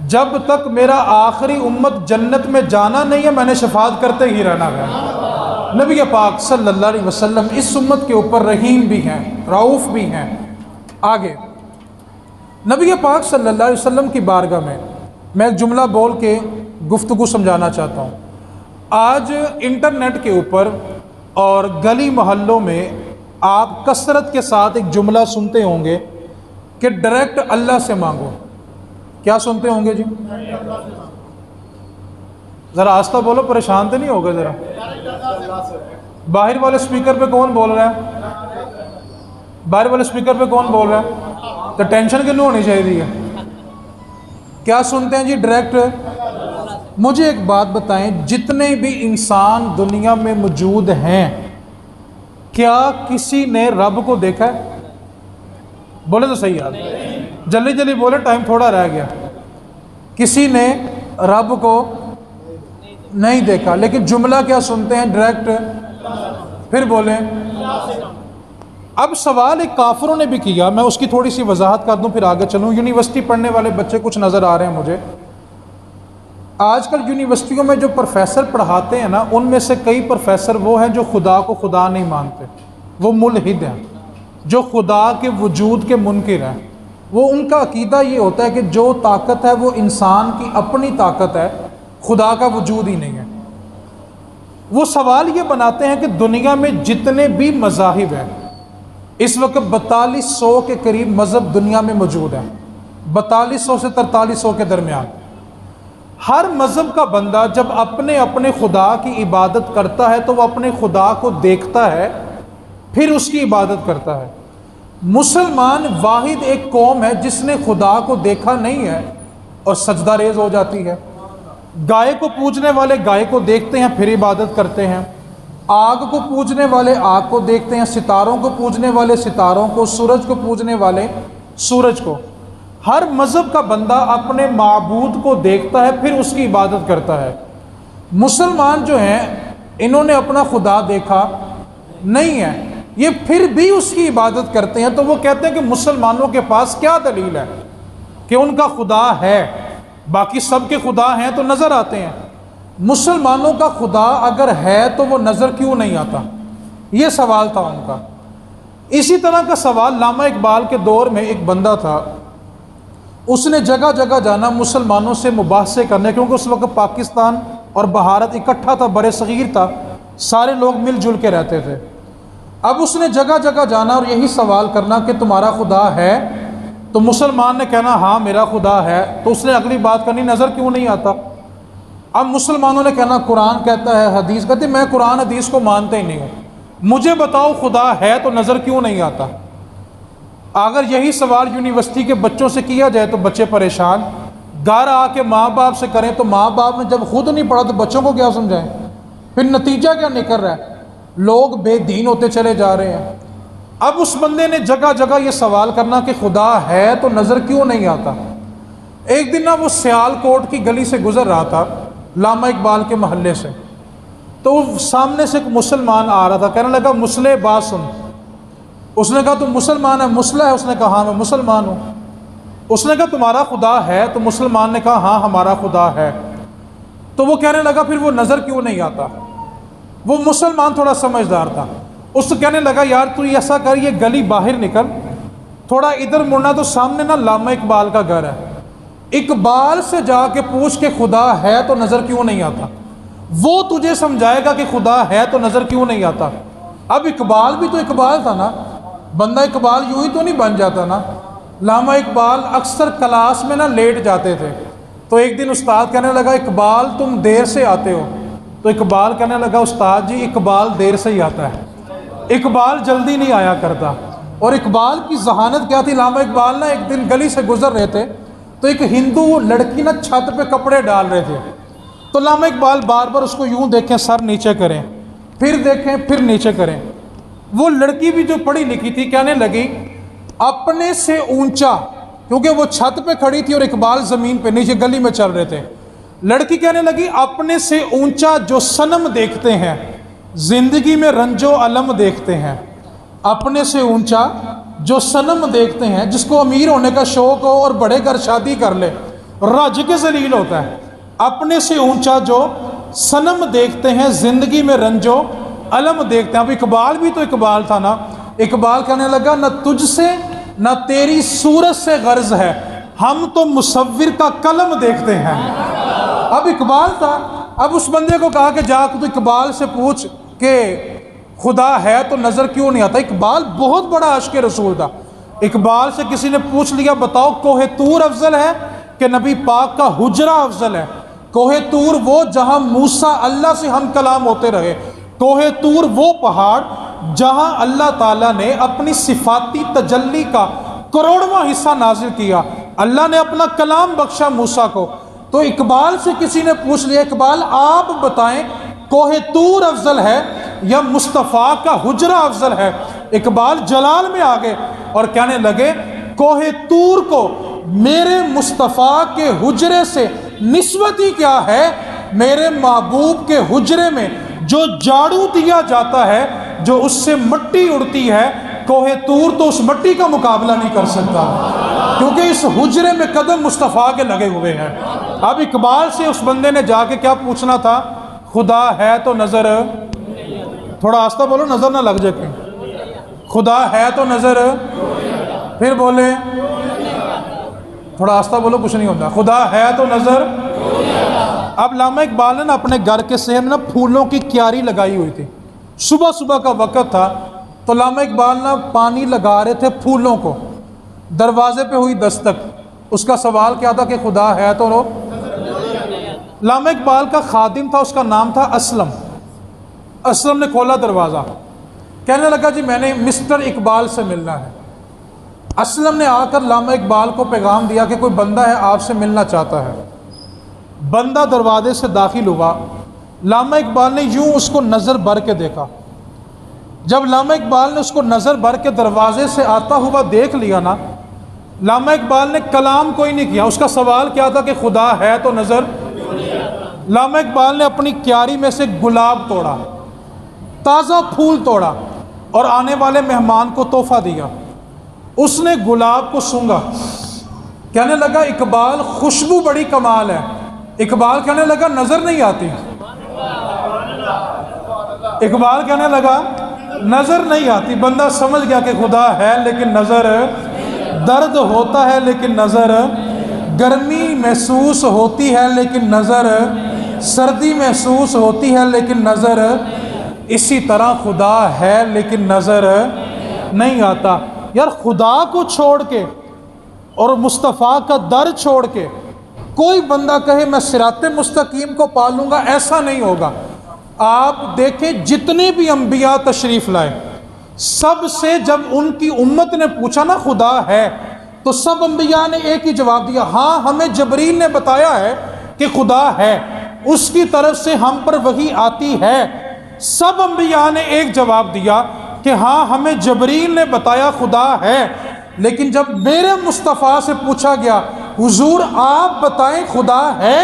جب تک میرا آخری امت جنت میں جانا نہیں ہے میں نے شفاعت کرتے ہی رہنا ہے۔ نبی پاک صلی اللہ علیہ وسلم اس امت کے اوپر رحیم بھی ہیں، رعوف بھی ہیں۔ آگے نبی پاک صلی اللہ علیہ وسلم کی بارگاہ میں ایک جملہ بول کے گفتگو سمجھانا چاہتا ہوں۔ آج انٹرنیٹ کے اوپر اور گلی محلوں میں آپ کثرت کے ساتھ ایک جملہ سنتے ہوں گے کہ ڈائریکٹ اللہ سے مانگو۔ کیا سنتے ہوں گے جی؟ ذرا آستہ بولو، پریشان تو نہیں ہوگا ذرا؟ باہر والے سپیکر پہ کون بول رہا ہے؟ باہر والے سپیکر پہ کون بول رہا ہے؟ تو ٹینشن کیوں ہونی چاہیے؟ کیا سنتے ہیں جی؟ ڈائریکٹ۔ مجھے ایک بات بتائیں، جتنے بھی انسان دنیا میں موجود ہیں کیا کسی نے رب کو دیکھا ہے؟ بولے تو صحیح یاد، جلدی جلدی بولے، ٹائم تھوڑا رہ گیا۔ کسی نے رب کو نہیں دیکھا، لیکن جملہ کیا سنتے ہیں؟ ڈائریکٹ۔ پھر بولیں۔ اب سوال ایک کافروں نے بھی کیا، میں اس کی تھوڑی سی وضاحت کر دوں پھر آگے چلوں۔ یونیورسٹی پڑھنے والے بچے کچھ نظر آ رہے ہیں مجھے۔ آج کل یونیورسٹیوں میں جو پروفیسر پڑھاتے ہیں نا، ان میں سے کئی پروفیسر وہ ہیں جو خدا کو خدا نہیں مانتے، وہ ملحد ہیں، جو خدا کے وجود کے منکر ہیں۔ وہ ان کا عقیدہ یہ ہوتا ہے کہ جو طاقت ہے وہ انسان کی اپنی طاقت ہے، خدا کا وجود ہی نہیں ہے۔ وہ سوال یہ بناتے ہیں کہ دنیا میں جتنے بھی مذاہب ہیں، اس وقت 4200 کے قریب مذہب دنیا میں موجود ہیں، 4200 سے 4300 کے درمیان۔ ہر مذہب کا بندہ جب اپنے اپنے خدا کی عبادت کرتا ہے تو وہ اپنے خدا کو دیکھتا ہے، پھر اس کی عبادت کرتا ہے۔ مسلمان واحد ایک قوم ہے جس نے خدا کو دیکھا نہیں ہے اور سجدہ ریز ہو جاتی ہے۔ گائے کو پوجنے والے گائے کو دیکھتے ہیں پھر عبادت کرتے ہیں، آگ کو پوجنے والے آگ کو دیکھتے ہیں، ستاروں کو پوجنے والے ستاروں کو، سورج کو پوجنے والے سورج کو۔ ہر مذہب کا بندہ اپنے معبود کو دیکھتا ہے پھر اس کی عبادت کرتا ہے۔ مسلمان جو ہیں انہوں نے اپنا خدا دیکھا نہیں ہے، یہ پھر بھی اس کی عبادت کرتے ہیں۔ تو وہ کہتے ہیں کہ مسلمانوں کے پاس کیا دلیل ہے کہ ان کا خدا ہے؟ باقی سب کے خدا ہیں تو نظر آتے ہیں، مسلمانوں کا خدا اگر ہے تو وہ نظر کیوں نہیں آتا؟ یہ سوال تھا ان کا۔ اسی طرح کا سوال علامہ اقبال کے دور میں ایک بندہ تھا، اس نے جگہ جگہ جانا مسلمانوں سے مباحثے کرنے، کیونکہ اس وقت پاکستان اور بھارت اکٹھا تھا، بر صغیر تھا، سارے لوگ مل جل کے رہتے تھے۔ اب اس نے جگہ جگہ جانا اور یہی سوال کرنا کہ تمہارا خدا ہے؟ تو مسلمان نے کہنا ہاں میرا خدا ہے، تو اس نے اگلی بات کرنی نظر کیوں نہیں آتا؟ اب مسلمانوں نے کہنا قرآن کہتا ہے، حدیث کہتے، میں قرآن حدیث کو مانتا ہی نہیں ہوں، مجھے بتاؤ خدا ہے تو نظر کیوں نہیں آتا؟ اگر یہی سوال یونیورسٹی کے بچوں سے کیا جائے تو بچے پریشان، گھر آ کے ماں باپ سے کریں تو ماں باپ نے جب خود نہیں پڑھا تو بچوں کو کیا سمجھائیں؟ پھر نتیجہ کیا نکل رہا ہے؟ لوگ بے دین ہوتے چلے جا رہے ہیں۔ اب اس بندے نے جگہ جگہ یہ سوال کرنا کہ خدا ہے تو نظر کیوں نہیں آتا؟ ایک دن نا وہ سیال کوٹ کی گلی سے گزر رہا تھا، علامہ اقبال کے محلے سے، تو سامنے سے ایک مسلمان آ رہا تھا، کہنے لگا مسلح بات سن۔ اس نے کہا تم مسلمان ہے؟ مسلح ہے؟ اس نے کہا ہاں میں مسلمان ہوں۔ اس نے کہا تمہارا خدا ہے؟ تو مسلمان نے کہا ہاں ہمارا خدا ہے۔ تو وہ کہنے لگا پھر وہ نظر کیوں نہیں آتا؟ وہ مسلمان تھوڑا سمجھدار تھا، اس سے کہنے لگا یار تو ایسا کر، یہ گلی باہر نکل، تھوڑا ادھر مڑنا تو سامنے نا علامہ اقبال کا گھر ہے، اقبال سے جا کے پوچھ کہ خدا ہے تو نظر کیوں نہیں آتا، وہ تجھے سمجھائے گا کہ خدا ہے تو نظر کیوں نہیں آتا۔ اب اقبال بھی تو اقبال تھا نا، بندہ اقبال یوں ہی تو نہیں بن جاتا نا۔ علامہ اقبال اکثر کلاس میں نا لیٹ جاتے تھے، تو ایک دن استاد کہنے لگا اقبال تم دیر سے آتے ہو، تو اقبال کہنے لگا استاد جی اقبال دیر سے ہی آتا ہے، اقبال جلدی نہیں آیا کرتا۔ اور اقبال کی ذہانت کیا تھی، علامہ اقبال نا ایک دن گلی سے گزر رہے تھے تو ایک ہندو لڑکی نا چھت پہ کپڑے ڈال رہے تھے، تو علامہ اقبال بار بار اس کو یوں دیکھیں، سر نیچے کریں، پھر دیکھیں، پھر نیچے کریں۔ وہ لڑکی بھی جو پڑھی لکھی تھی کہنے لگی اپنے سے اونچا، کیونکہ وہ چھت پہ کھڑی تھی اور اقبال زمین پہ نیچے گلی میں چل رہے تھے، لڑکی کہنے لگی اپنے سے اونچا جو صنم دیکھتے ہیں زندگی میں رنج و علم دیکھتے ہیں، اپنے سے اونچا جو صنم دیکھتے ہیں، جس کو امیر ہونے کا شوق ہو اور بڑے گھر شادی کر لے رج کے ذلیل ہوتا ہے، اپنے سے اونچا جو صنم دیکھتے ہیں زندگی میں رنج و علم دیکھتے ہیں۔ اب اقبال بھی تو اقبال تھا نا، اقبال کہنے لگا نہ تجھ سے نہ تیری صورت سے غرض ہے، ہم تو مصور کا قلم دیکھتے ہیں۔ اب اقبال تھا، اب اس بندے کو کہا کہ جا کے تو اقبال سے پوچھ کہ خدا ہے تو نظر کیوں نہیں آتا۔ اقبال بہت بڑا عاشق رسول تھا، اقبال سے کسی نے پوچھ لیا بتاؤ کوہ طور افضل ہے کہ نبی پاک کا حجرہ افضل ہے؟ کوہ طور وہ جہاں موسیٰ اللہ سے ہم کلام ہوتے رہے، کوہ طور وہ پہاڑ جہاں اللہ تعالیٰ نے اپنی صفاتی تجلی کا کروڑواں حصہ نازل کیا، اللہ نے اپنا کلام بخشا موسیٰ کو۔ تو اقبال سے کسی نے پوچھ لیا اقبال آپ بتائیں کوہ طور افضل ہے یا مصطفیٰ کا حجرہ افضل ہے؟ اقبال جلال میں آگے اور کہنے لگے کوہ طور کو میرے مصطفیٰ کے حجرے سے نسبت ہی کیا ہے، میرے محبوب کے حجرے میں جو جاڑو دیا جاتا ہے، جو اس سے مٹی اڑتی ہے، کوہ طور تو اس مٹی کا مقابلہ نہیں کر سکتا، کیونکہ اس حجرے میں قدم مصطفیٰ کے لگے ہوئے ہیں۔ اب اقبال سے اس بندے نے جا کے کیا پوچھنا تھا، خدا ہے تو نظر، تھوڑا آستہ بولو نظر نہ لگ جائے کہیں، خدا ہے تو نظر، پھر بولے تھوڑا آستہ بولو کچھ نہیں ہوتا، خدا ہے تو نظر۔ اب علامہ اقبال نے نا اپنے گھر کے سہن نا پھولوں کی کیاری لگائی ہوئی تھی، صبح صبح کا وقت تھا، تو علامہ اقبال نا پانی لگا رہے تھے پھولوں کو، دروازے پہ ہوئی دستک، اس کا سوال کیا تھا کہ خدا ہے تو رو۔ علامہ اقبال کا خادم تھا، اس کا نام تھا اسلم۔ اسلم نے کھولا دروازہ، کہنے لگا جی میں نے مسٹر اقبال سے ملنا ہے۔ اسلم نے آ کر علامہ اقبال کو پیغام دیا کہ کوئی بندہ ہے آپ سے ملنا چاہتا ہے۔ بندہ دروازے سے داخل ہوا، علامہ اقبال نے یوں اس کو نظر بھر کے دیکھا، جب علامہ اقبال نے اس کو نظر بھر کے دروازے سے آتا ہوا دیکھ لیا نا، علامہ اقبال نے کلام کوئی نہیں کیا، اس کا سوال کیا تھا کہ خدا ہے تو نظر۔ علامہ اقبال نے اپنی کیاری میں سے گلاب توڑا، تازہ پھول توڑا اور آنے والے مہمان کو تحفہ دیا۔ اس نے گلاب کو سونگا، کہنے لگا اقبال خوشبو بڑی کمال ہے۔ اقبال کہنے لگا نظر نہیں آتی، اقبال کہنے لگا نظر نہیں آتی۔ بندہ سمجھ گیا کہ خدا ہے لیکن نظر، درد ہوتا ہے لیکن نظر، گرمی محسوس ہوتی ہے لیکن نظر، سردی محسوس ہوتی ہے لیکن نظر، اسی طرح خدا ہے لیکن نظر نہیں آتا۔ یار خدا کو چھوڑ کے اور مصطفیٰ کا در چھوڑ کے کوئی بندہ کہے میں صراط مستقیم کو پالوں گا، ایسا نہیں ہوگا۔ آپ دیکھیں جتنے بھی انبیاء تشریف لائے، سب سے جب ان کی امت نے پوچھا نا خدا ہے، تو سب انبیاء نے ایک ہی جواب دیا، ہاں ہمیں جبریل نے بتایا ہے کہ خدا ہے، اس کی طرف سے ہم پر وحی آتی ہے۔ سب انبیاء نے ایک جواب دیا کہ ہاں ہمیں جبریل نے بتایا خدا ہے، لیکن جب میرے مصطفیٰ سے پوچھا گیا حضور آپ بتائیں خدا ہے؟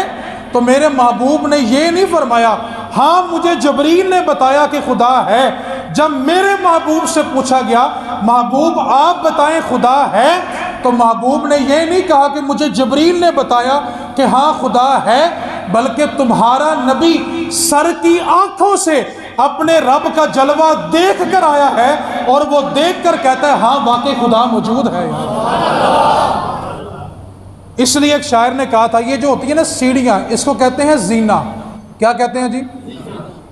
تو میرے محبوب نے یہ نہیں فرمایا ہاں مجھے جبریل نے بتایا کہ خدا ہے۔ جب میرے محبوب سے پوچھا گیا محبوب آپ بتائیں خدا ہے، تو محبوب نے یہ نہیں کہا کہ مجھے جبریل نے بتایا کہ ہاں خدا ہے، بلکہ تمہارا نبی سر کی آنکھوں سے اپنے رب کا جلوہ دیکھ کر آیا ہے، اور وہ دیکھ کر کہتا ہے ہاں واقعی خدا موجود ہے۔ اس لیے ایک شاعر نے کہا تھا یہ جو ہوتی ہے نا سیڑھیاں، اس کو کہتے ہیں زینہ۔ کیا کہتے ہیں جی؟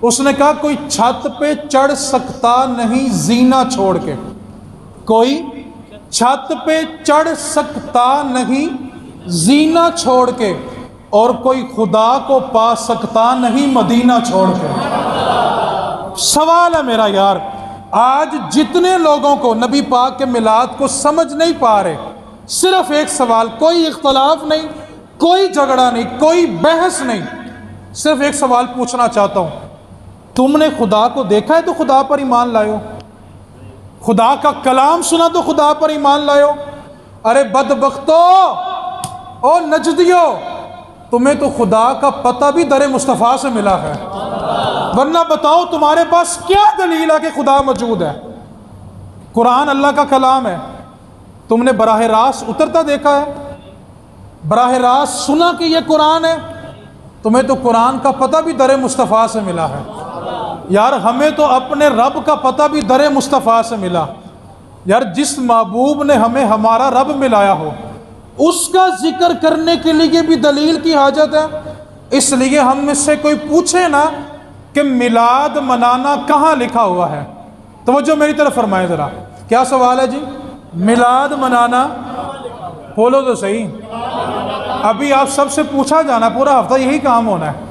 اس نے کہا کوئی چھت پہ چڑھ سکتا نہیں زینہ چھوڑ کے، کوئی چھت پہ چڑھ سکتا نہیں زینہ چھوڑ کے، اور کوئی خدا کو پا سکتا نہیں مدینہ چھوڑ کے۔ سوال ہے میرا یار، آج جتنے لوگوں کو نبی پاک کے میلاد کو سمجھ نہیں پا رہے، صرف ایک سوال، کوئی اختلاف نہیں، کوئی جھگڑا نہیں، کوئی بحث نہیں، صرف ایک سوال پوچھنا چاہتا ہوں، تم نے خدا کو دیکھا ہے تو خدا پر ایمان لائے ہو؟ خدا کا کلام سنا تو خدا پر ایمان لائے ہو؟ ارے بدبختو، او نجدیو، تمہیں تو خدا کا پتہ بھی در مصطفیٰ سے ملا ہے، ورنہ بتاؤ تمہارے پاس کیا دلیل ہے کہ خدا موجود ہے؟ قرآن اللہ کا کلام ہے، تم نے براہ راست اترتا دیکھا ہے؟ براہ راست سنا کہ یہ قرآن ہے؟ تمہیں تو قرآن کا پتہ بھی در مصطفیٰ سے ملا ہے۔ یار ہمیں تو اپنے رب کا پتہ بھی در مصطفیٰ سے ملا۔ یار جس محبوب نے ہمیں ہمارا رب ملایا ہو، اس کا ذکر کرنے کے لیے بھی دلیل کی حاجت ہے۔ اس لیے ہم میں سے کوئی پوچھے نا کہ میلاد منانا کہاں لکھا ہوا ہے، توجہ میری طرف فرمائے ذرا، کیا سوال ہے جی؟ میلاد منانا بولو تو صحیح۔ ابھی آپ سب سے پوچھا جانا، پورا ہفتہ یہی کام ہونا ہے،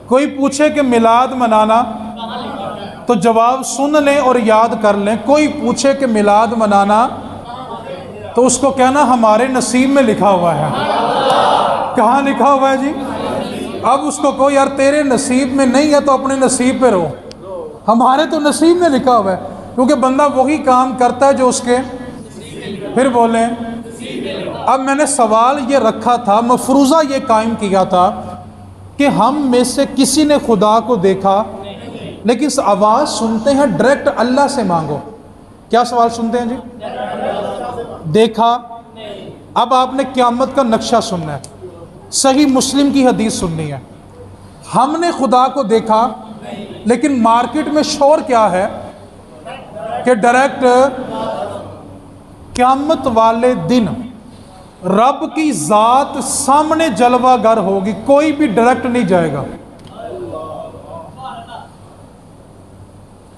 کوئی پوچھے کہ میلاد منانا تو جواب سن لیں اور یاد کر لیں، کوئی پوچھے کہ میلاد منانا تو اس کو کہنا ہمارے نصیب میں لکھا ہوا ہے۔ کہاں لکھا ہوا ہے جی؟ اب اس کو کہو یار تیرے نصیب میں نہیں ہے تو اپنے نصیب پہ رہو، ہمارے تو نصیب میں لکھا ہوا ہے، کیونکہ بندہ وہی کام کرتا ہے جو اس کے، پھر بولیں۔ اب میں نے سوال یہ رکھا تھا، مفروضہ یہ قائم کیا تھا کہ ہم میں سے کسی نے خدا کو دیکھا، لیکن اس آواز سنتے ہیں ڈائریکٹ اللہ سے مانگو۔ کیا سوال سنتے ہیں جی؟ دیکھا۔ اب آپ نے قیامت کا نقشہ سننا ہے، صحیح مسلم کی حدیث سننی ہے۔ ہم نے خدا کو دیکھا، لیکن مارکیٹ میں شور کیا ہے کہ ڈائریکٹ قیامت والے دن رب کی ذات سامنے جلوہ گر ہوگی، کوئی بھی ڈائریکٹ نہیں جائے گا۔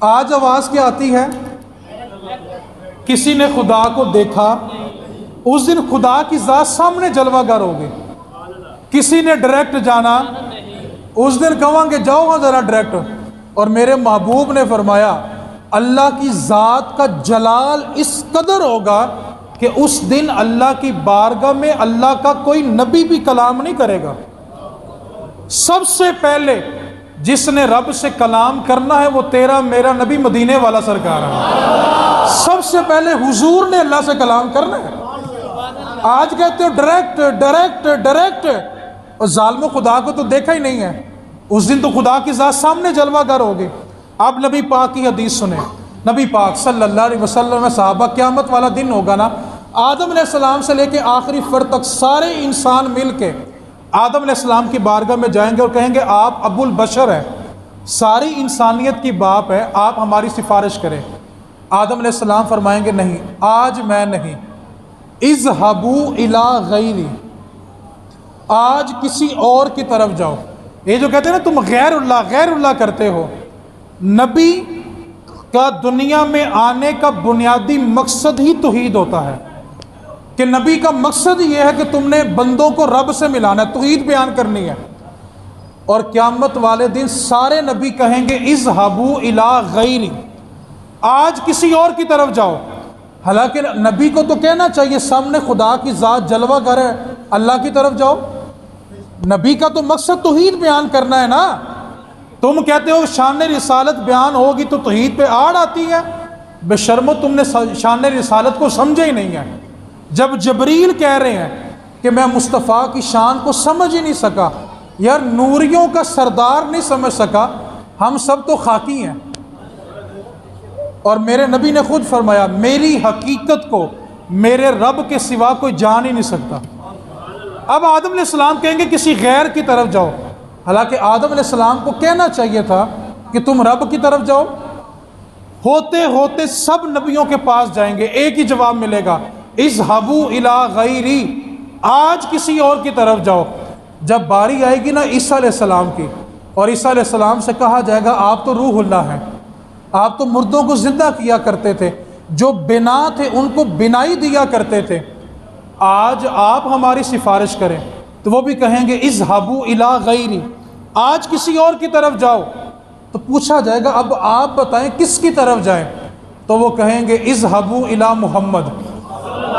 آج آواز کیا آتی ہے؟ کسی نے خدا کو دیکھا، اس دن خدا کی ذات سامنے جلوہ گر ہوگی۔ کسی نے ڈائریکٹ جانا، اس دن کہوں گے جاؤ گا ذرا ڈائریکٹ، اور میرے محبوب نے فرمایا اللہ کی ذات کا جلال اس قدر ہوگا کہ اس دن اللہ کی بارگاہ میں اللہ کا کوئی نبی بھی کلام نہیں کرے گا۔ سب سے پہلے جس نے رب سے کلام کرنا ہے وہ تیرا میرا نبی مدینے والا سرکار ہے۔ سب سے پہلے حضور نے اللہ سے کلام کرنا ہے۔ آج کہتے ہو ڈائریکٹ ڈائریکٹ ڈائریکٹ، اور ظالم خدا کو تو دیکھا ہی نہیں ہے، اس دن تو خدا کی ذات سامنے جلوہ گر ہوگی۔ آپ نبی پاک کی حدیث سنیں، نبی پاک صلی اللہ علیہ وسلم صحابہ، قیامت والا دن ہوگا نا، آدم علیہ السلام سے لے کے آخری فرد تک سارے انسان مل کے آدم علیہ السلام کی بارگاہ میں جائیں گے اور کہیں گے آپ ابو البشر ہیں، ساری انسانیت کی باپ ہے، آپ ہماری سفارش کریں۔ آدم علیہ السلام فرمائیں گے نہیں، آج میں نہیں، اذهبوا الی غیری، آج کسی اور کی طرف جاؤ۔ یہ جو کہتے ہیں نا تم غیر اللہ کرتے ہو، نبی کا دنیا میں آنے کا بنیادی مقصد ہی توحید ہوتا ہے، کہ نبی کا مقصد یہ ہے کہ تم نے بندوں کو رب سے ملانا ہے، توحید بیان کرنی ہے۔ اور قیامت والے دن سارے نبی کہیں گے اذهبوا الی غیری، آج کسی اور کی طرف جاؤ۔ حالانکہ نبی کو تو کہنا چاہیے سامنے خدا کی ذات جلوہ گر ہے، اللہ کی طرف جاؤ۔ نبی کا تو مقصد توحید بیان کرنا ہے نا۔ تم کہتے ہو شان رسالت بیان ہوگی تو توحید پہ آڑ آتی ہے، بے شرمو تم نے شان رسالت کو سمجھا ہی نہیں ہے۔ جب جبریل کہہ رہے ہیں کہ میں مصطفیٰ کی شان کو سمجھ ہی نہیں سکا، یار نوریوں کا سردار نہیں سمجھ سکا، ہم سب تو خاکی ہیں۔ اور میرے نبی نے خود فرمایا میری حقیقت کو میرے رب کے سوا کوئی جان ہی نہیں سکتا۔ اب آدم علیہ السلام کہیں گے کسی غیر کی طرف جاؤ، حالانکہ آدم علیہ السلام کو کہنا چاہیے تھا کہ تم رب کی طرف جاؤ۔ ہوتے ہوتے سب نبیوں کے پاس جائیں گے، ایک ہی جواب ملے گا، اذهبوا الی غیری، آج کسی اور کی طرف جاؤ۔ جب باری آئے گی نا عیسیٰ علیہ السلام کی، اور عیسیٰ علیہ السلام سے کہا جائے گا آپ تو روح اللہ ہیں، آپ تو مردوں کو زندہ کیا کرتے تھے، جو بنا تھے ان کو بنائی دیا کرتے تھے، آج آپ ہماری سفارش کریں۔ تو وہ بھی کہیں گے اذهبوا الی غیری، آج کسی اور کی طرف جاؤ۔ تو پوچھا جائے گا اب آپ بتائیں کس کی طرف جائیں؟ تو وہ کہیں گے اذهبوا الی محمد،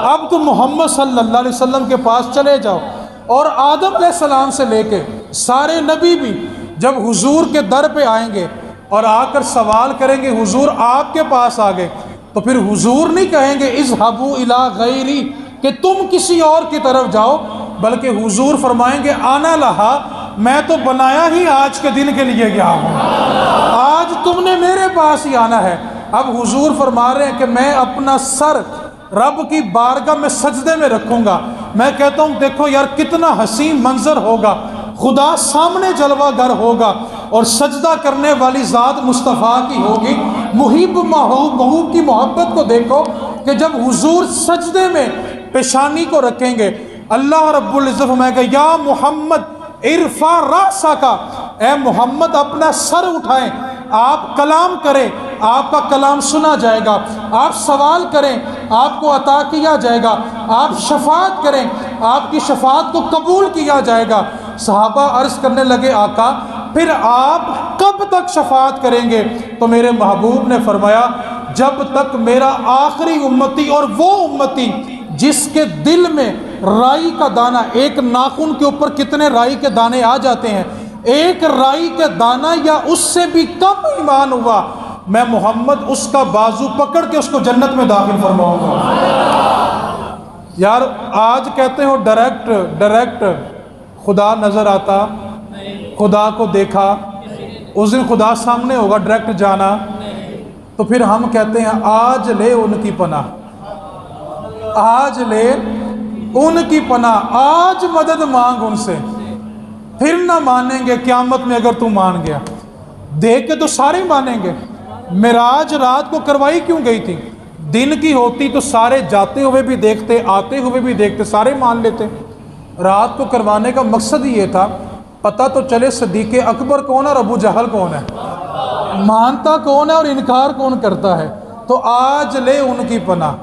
اب تو محمد صلی اللہ علیہ وسلم کے پاس چلے جاؤ۔ اور آدم علیہ السلام سے لے کے سارے نبی بھی جب حضور کے در پہ آئیں گے اور آ کر سوال کریں گے حضور آپ کے پاس آ گئے، تو پھر حضور نہیں کہیں گے اذهبوا الی غیری کہ تم کسی اور کی طرف جاؤ، بلکہ حضور فرمائیں گے آنا لہا، میں تو بنایا ہی آج کے دن کے لیے گیا ہوں، آج تم نے میرے پاس ہی آنا ہے۔ اب حضور فرما رہے ہیں کہ میں اپنا سر رب کی بارگاہ میں سجدے میں رکھوں گا، میں کہتا ہوں دیکھو یار کتنا حسین منظر ہوگا، خدا سامنے جلوہ گر ہوگا اور سجدہ کرنے والی ذات مصطفیٰ کی ہوگی۔ محب محبوب کی محبت کو دیکھو کہ جب حضور سجدے میں پیشانی کو رکھیں گے، اللہ رب العزت فرمائے گا یا محمد ارفع رأسک، اے محمد اپنا سر اٹھائیں، آپ کلام کریں، آپ کا کلام سنا جائے گا، آپ سوال کریں آپ کو عطا کیا جائے گا، آپ شفاعت کریں آپ کی شفاعت کو قبول کیا جائے گا۔ صحابہ عرض کرنے لگے آقا پھر آپ کب تک شفاعت کریں گے؟ تو میرے محبوب نے فرمایا جب تک میرا آخری امتی اور وہ امتی جس کے دل میں رائی کا دانہ، ایک ناخن کے اوپر کتنے رائی کے دانے آ جاتے ہیں، ایک رائی کے دانہ یا اس سے بھی کم ایمان ہوا، میں محمد اس کا بازو پکڑ کے اس کو جنت میں داخل فرماؤں گا۔ یار آج کہتے ہو ڈائریکٹ خدا نظر آتا، خدا کو دیکھا، اس دن خدا سامنے ہوگا، ڈائریکٹ جانا، تو پھر ہم کہتے ہیں آج لے ان کی پناہ، آج لے ان کی پناہ، آج مدد مانگ ان سے، پھر نہ مانیں گے قیامت میں اگر تو مان گیا۔ دیکھ کے تو سارے مانیں گے۔ معراج رات کو کروائی کیوں گئی تھی؟ دن کی ہوتی تو سارے جاتے ہوئے بھی دیکھتے، آتے ہوئے بھی دیکھتے، سارے مان لیتے۔ رات کو کروانے کا مقصد یہ تھا پتہ تو چلے صدیق اکبر کون ہے اور ابو جہل کون ہے، مانتا کون ہے اور انکار کون کرتا ہے۔ تو آج لے ان کی پناہ،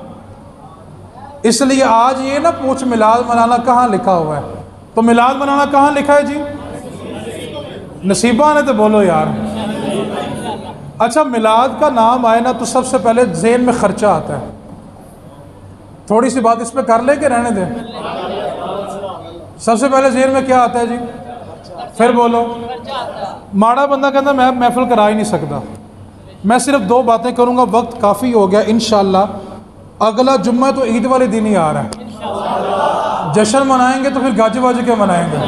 اس لیے آج یہ نہ پوچھ میلاد منانا کہاں لکھا ہوا ہے، تو میلاد منانا کہاں لکھا ہے جی؟ نصیبہ نے تو بولو یار۔ اچھا میلاد کا نام آئے نا تو سب سے پہلے ذہن میں خرچہ آتا ہے، تھوڑی سی بات اس پہ کر لے کے رہنے دیں۔ سب سے پہلے ذہن میں کیا آتا ہے جی؟ پھر بولو۔ ماڑا بندہ کہتا میں محفل کرا ہی نہیں سکتا، میں صرف 2 باتیں کروں گا، وقت کافی ہو گیا۔ انشاءاللہ اگلا جمعہ تو عید والے دن ہی آ رہا ہے، جشن منائیں گے تو پھر گاج باج کے منائیں گے،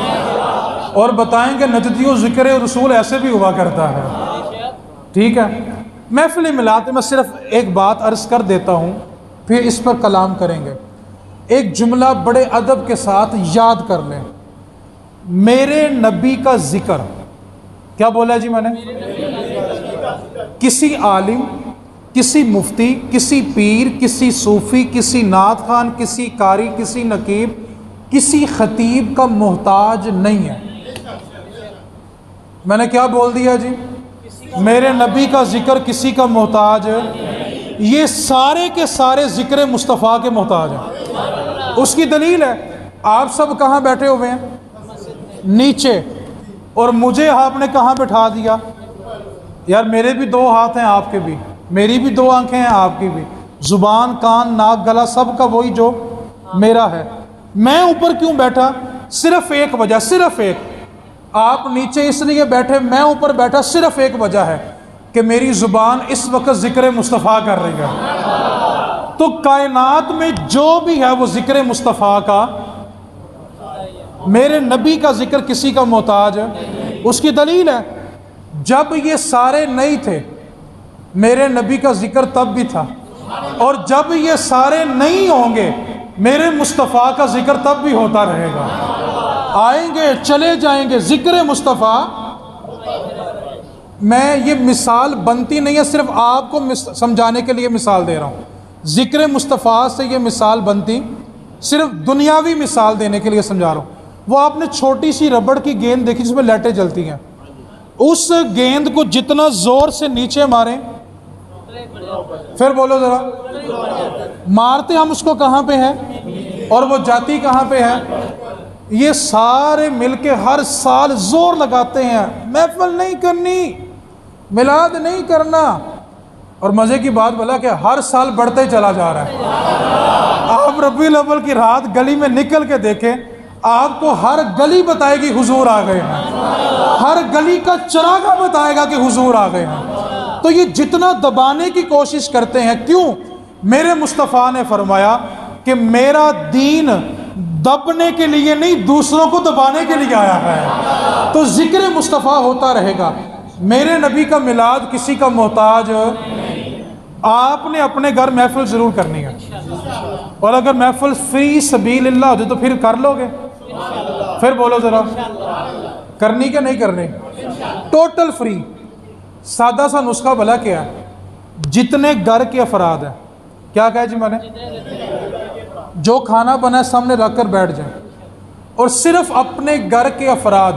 اور بتائیں گے نجدیوں ذکر رسول ایسے بھی ہوا کرتا ہے، ٹھیک ہے۔ محفل میلاد میں صرف ایک بات عرض کر دیتا ہوں، پھر اس پر کلام کریں گے۔ ایک جملہ بڑے ادب کے ساتھ یاد کر لیں، میرے نبی کا ذکر، کیا بولا جی میں نے؟ کسی عالم، کسی مفتی، کسی پیر، کسی صوفی، کسی نعت خوان، کسی قاری، کسی نقیب، کسی خطیب کا محتاج نہیں ہے۔ میں نے کیا بول دیا جی؟ میرے نبی کا ذکر کسی کا محتاج ہے، یہ سارے کے سارے ذکر مصطفیٰ کے محتاج ہیں۔ اس کی دلیل ہے آپ سب کہاں بیٹھے ہوئے ہیں؟ نیچے، اور مجھے آپ نے کہاں بٹھا دیا؟ یار میرے بھی 2 ہاتھ ہیں، آپ کے بھی، میری بھی 2 آنکھیں ہیں، آپ کی بھی، زبان، کان، ناک، گلا سب کا وہی جو میرا ہے۔ میں اوپر کیوں بیٹھا؟ صرف ایک وجہ، صرف ایک۔ آپ نیچے اس لیے بیٹھے، میں اوپر بیٹھا، صرف ایک وجہ ہے کہ میری زبان اس وقت ذکر مصطفیٰ کر رہی ہے۔ تو کائنات میں جو بھی ہے وہ ذکر مصطفیٰ کا میرے نبی کا ذکر کسی کا محتاج ہے۔ اس کی دلیل ہے، جب یہ سارے نہیں تھے میرے نبی کا ذکر تب بھی تھا، اور جب یہ سارے نہیں ہوں گے میرے مصطفیٰ کا ذکر تب بھی ہوتا رہے گا۔ آئیں گے چلے جائیں گے، ذکر مصطفیٰ۔ میں یہ مثال بنتی نہیں ہے، صرف آپ کو سمجھانے کے لیے مثال دے رہا ہوں۔ ذکر مصطفیٰ سے یہ مثال بنتی، صرف دنیاوی مثال دینے کے لیے سمجھا رہا ہوں۔ وہ آپ نے چھوٹی سی ربڑ کی گیند دیکھی جس میں لائٹیں جلتی ہیں، اس گیند کو جتنا زور سے نیچے ماریں، پھر بولو ذرا، مارتے ہم اس کو کہاں پہ ہے اور وہ جاتی کہاں پہ ہے؟ یہ سارے مل کے ہر سال زور لگاتے ہیں، محفل نہیں کرنی، میلاد نہیں کرنا، اور مزے کی بات بولا کہ ہر سال بڑھتے چلا جا رہا ہے۔ آپ ربیع الاول کی رات گلی میں نکل کے دیکھیں، آپ کو ہر گلی بتائے گی حضور آ گئے ہیں، ہر گلی کا چراغا بتائے گا کہ حضور آ گئے ہیں۔ تو یہ جتنا دبانے کی کوشش کرتے ہیں، کیوں؟ میرے مصطفیٰ نے فرمایا کہ میرا دین دبنے کے لیے نہیں، دوسروں کو دبانے کے لیے آیا ہے۔ تو ذکر مصطفیٰ ہوتا رہے گا۔ میرے نبی کا میلاد کسی کا محتاج، آپ نے اپنے گھر محفل ضرور کرنی ہے، اور اگر محفل فی سبیل اللہ ہو جائے تو پھر کر لو گے؟ پھر بولو ذرا، کرنی کہ نہیں کرنی؟ Total free. سادہ سا نسخہ بھلا کیا ہے، جتنے گھر کے افراد ہیں، کیا کہا جی میں نے، جو کھانا بنا ہے سامنے رکھ کر بیٹھ جائیں، اور صرف اپنے گھر کے افراد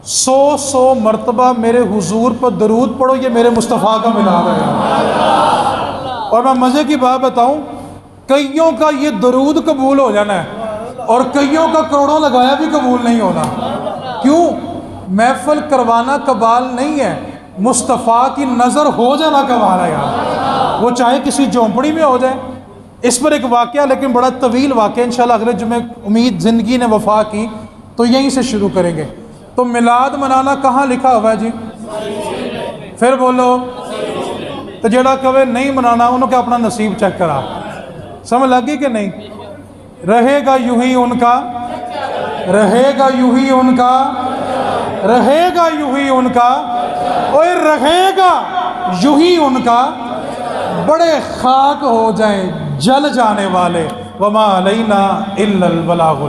100 مرتبہ میرے حضور پر درود پڑھو، یہ میرے مصطفیٰ کا میلاد ہے۔ اور میں مزے کی بات بتاؤں، کئیوں کا یہ درود قبول ہو جانا ہے، اور کئیوں کا کروڑوں لگایا بھی قبول نہیں ہونا۔ کیوں؟ محفل کروانا کبال نہیں ہے، مصطفیٰ کی نظر ہو جانا کمال ہے یار، وہ چاہے کسی جھونپڑی میں ہو جائے۔ اس پر ایک واقعہ، لیکن بڑا طویل واقعہ، انشاءاللہ اگلے جمعے امید زندگی نے وفا کی تو یہیں سے شروع کریں گے۔ تو میلاد منانا کہاں لکھا ہوا ہے جی؟ پھر بولو، تو جڑا کہے نہیں منانا انہوں کے اپنا نصیب چیک کرا۔ سمجھ لگی کہ نہیں؟ رہے گا یوں ہی ان کا، رہے گا یوں ہی ان کا، رہے گا یوں ہی ان کا، اوے رہے گا یوں ہی ان کا، بڑے خاک ہو جائیں جل جانے والے، وما علینا الا البلاغ۔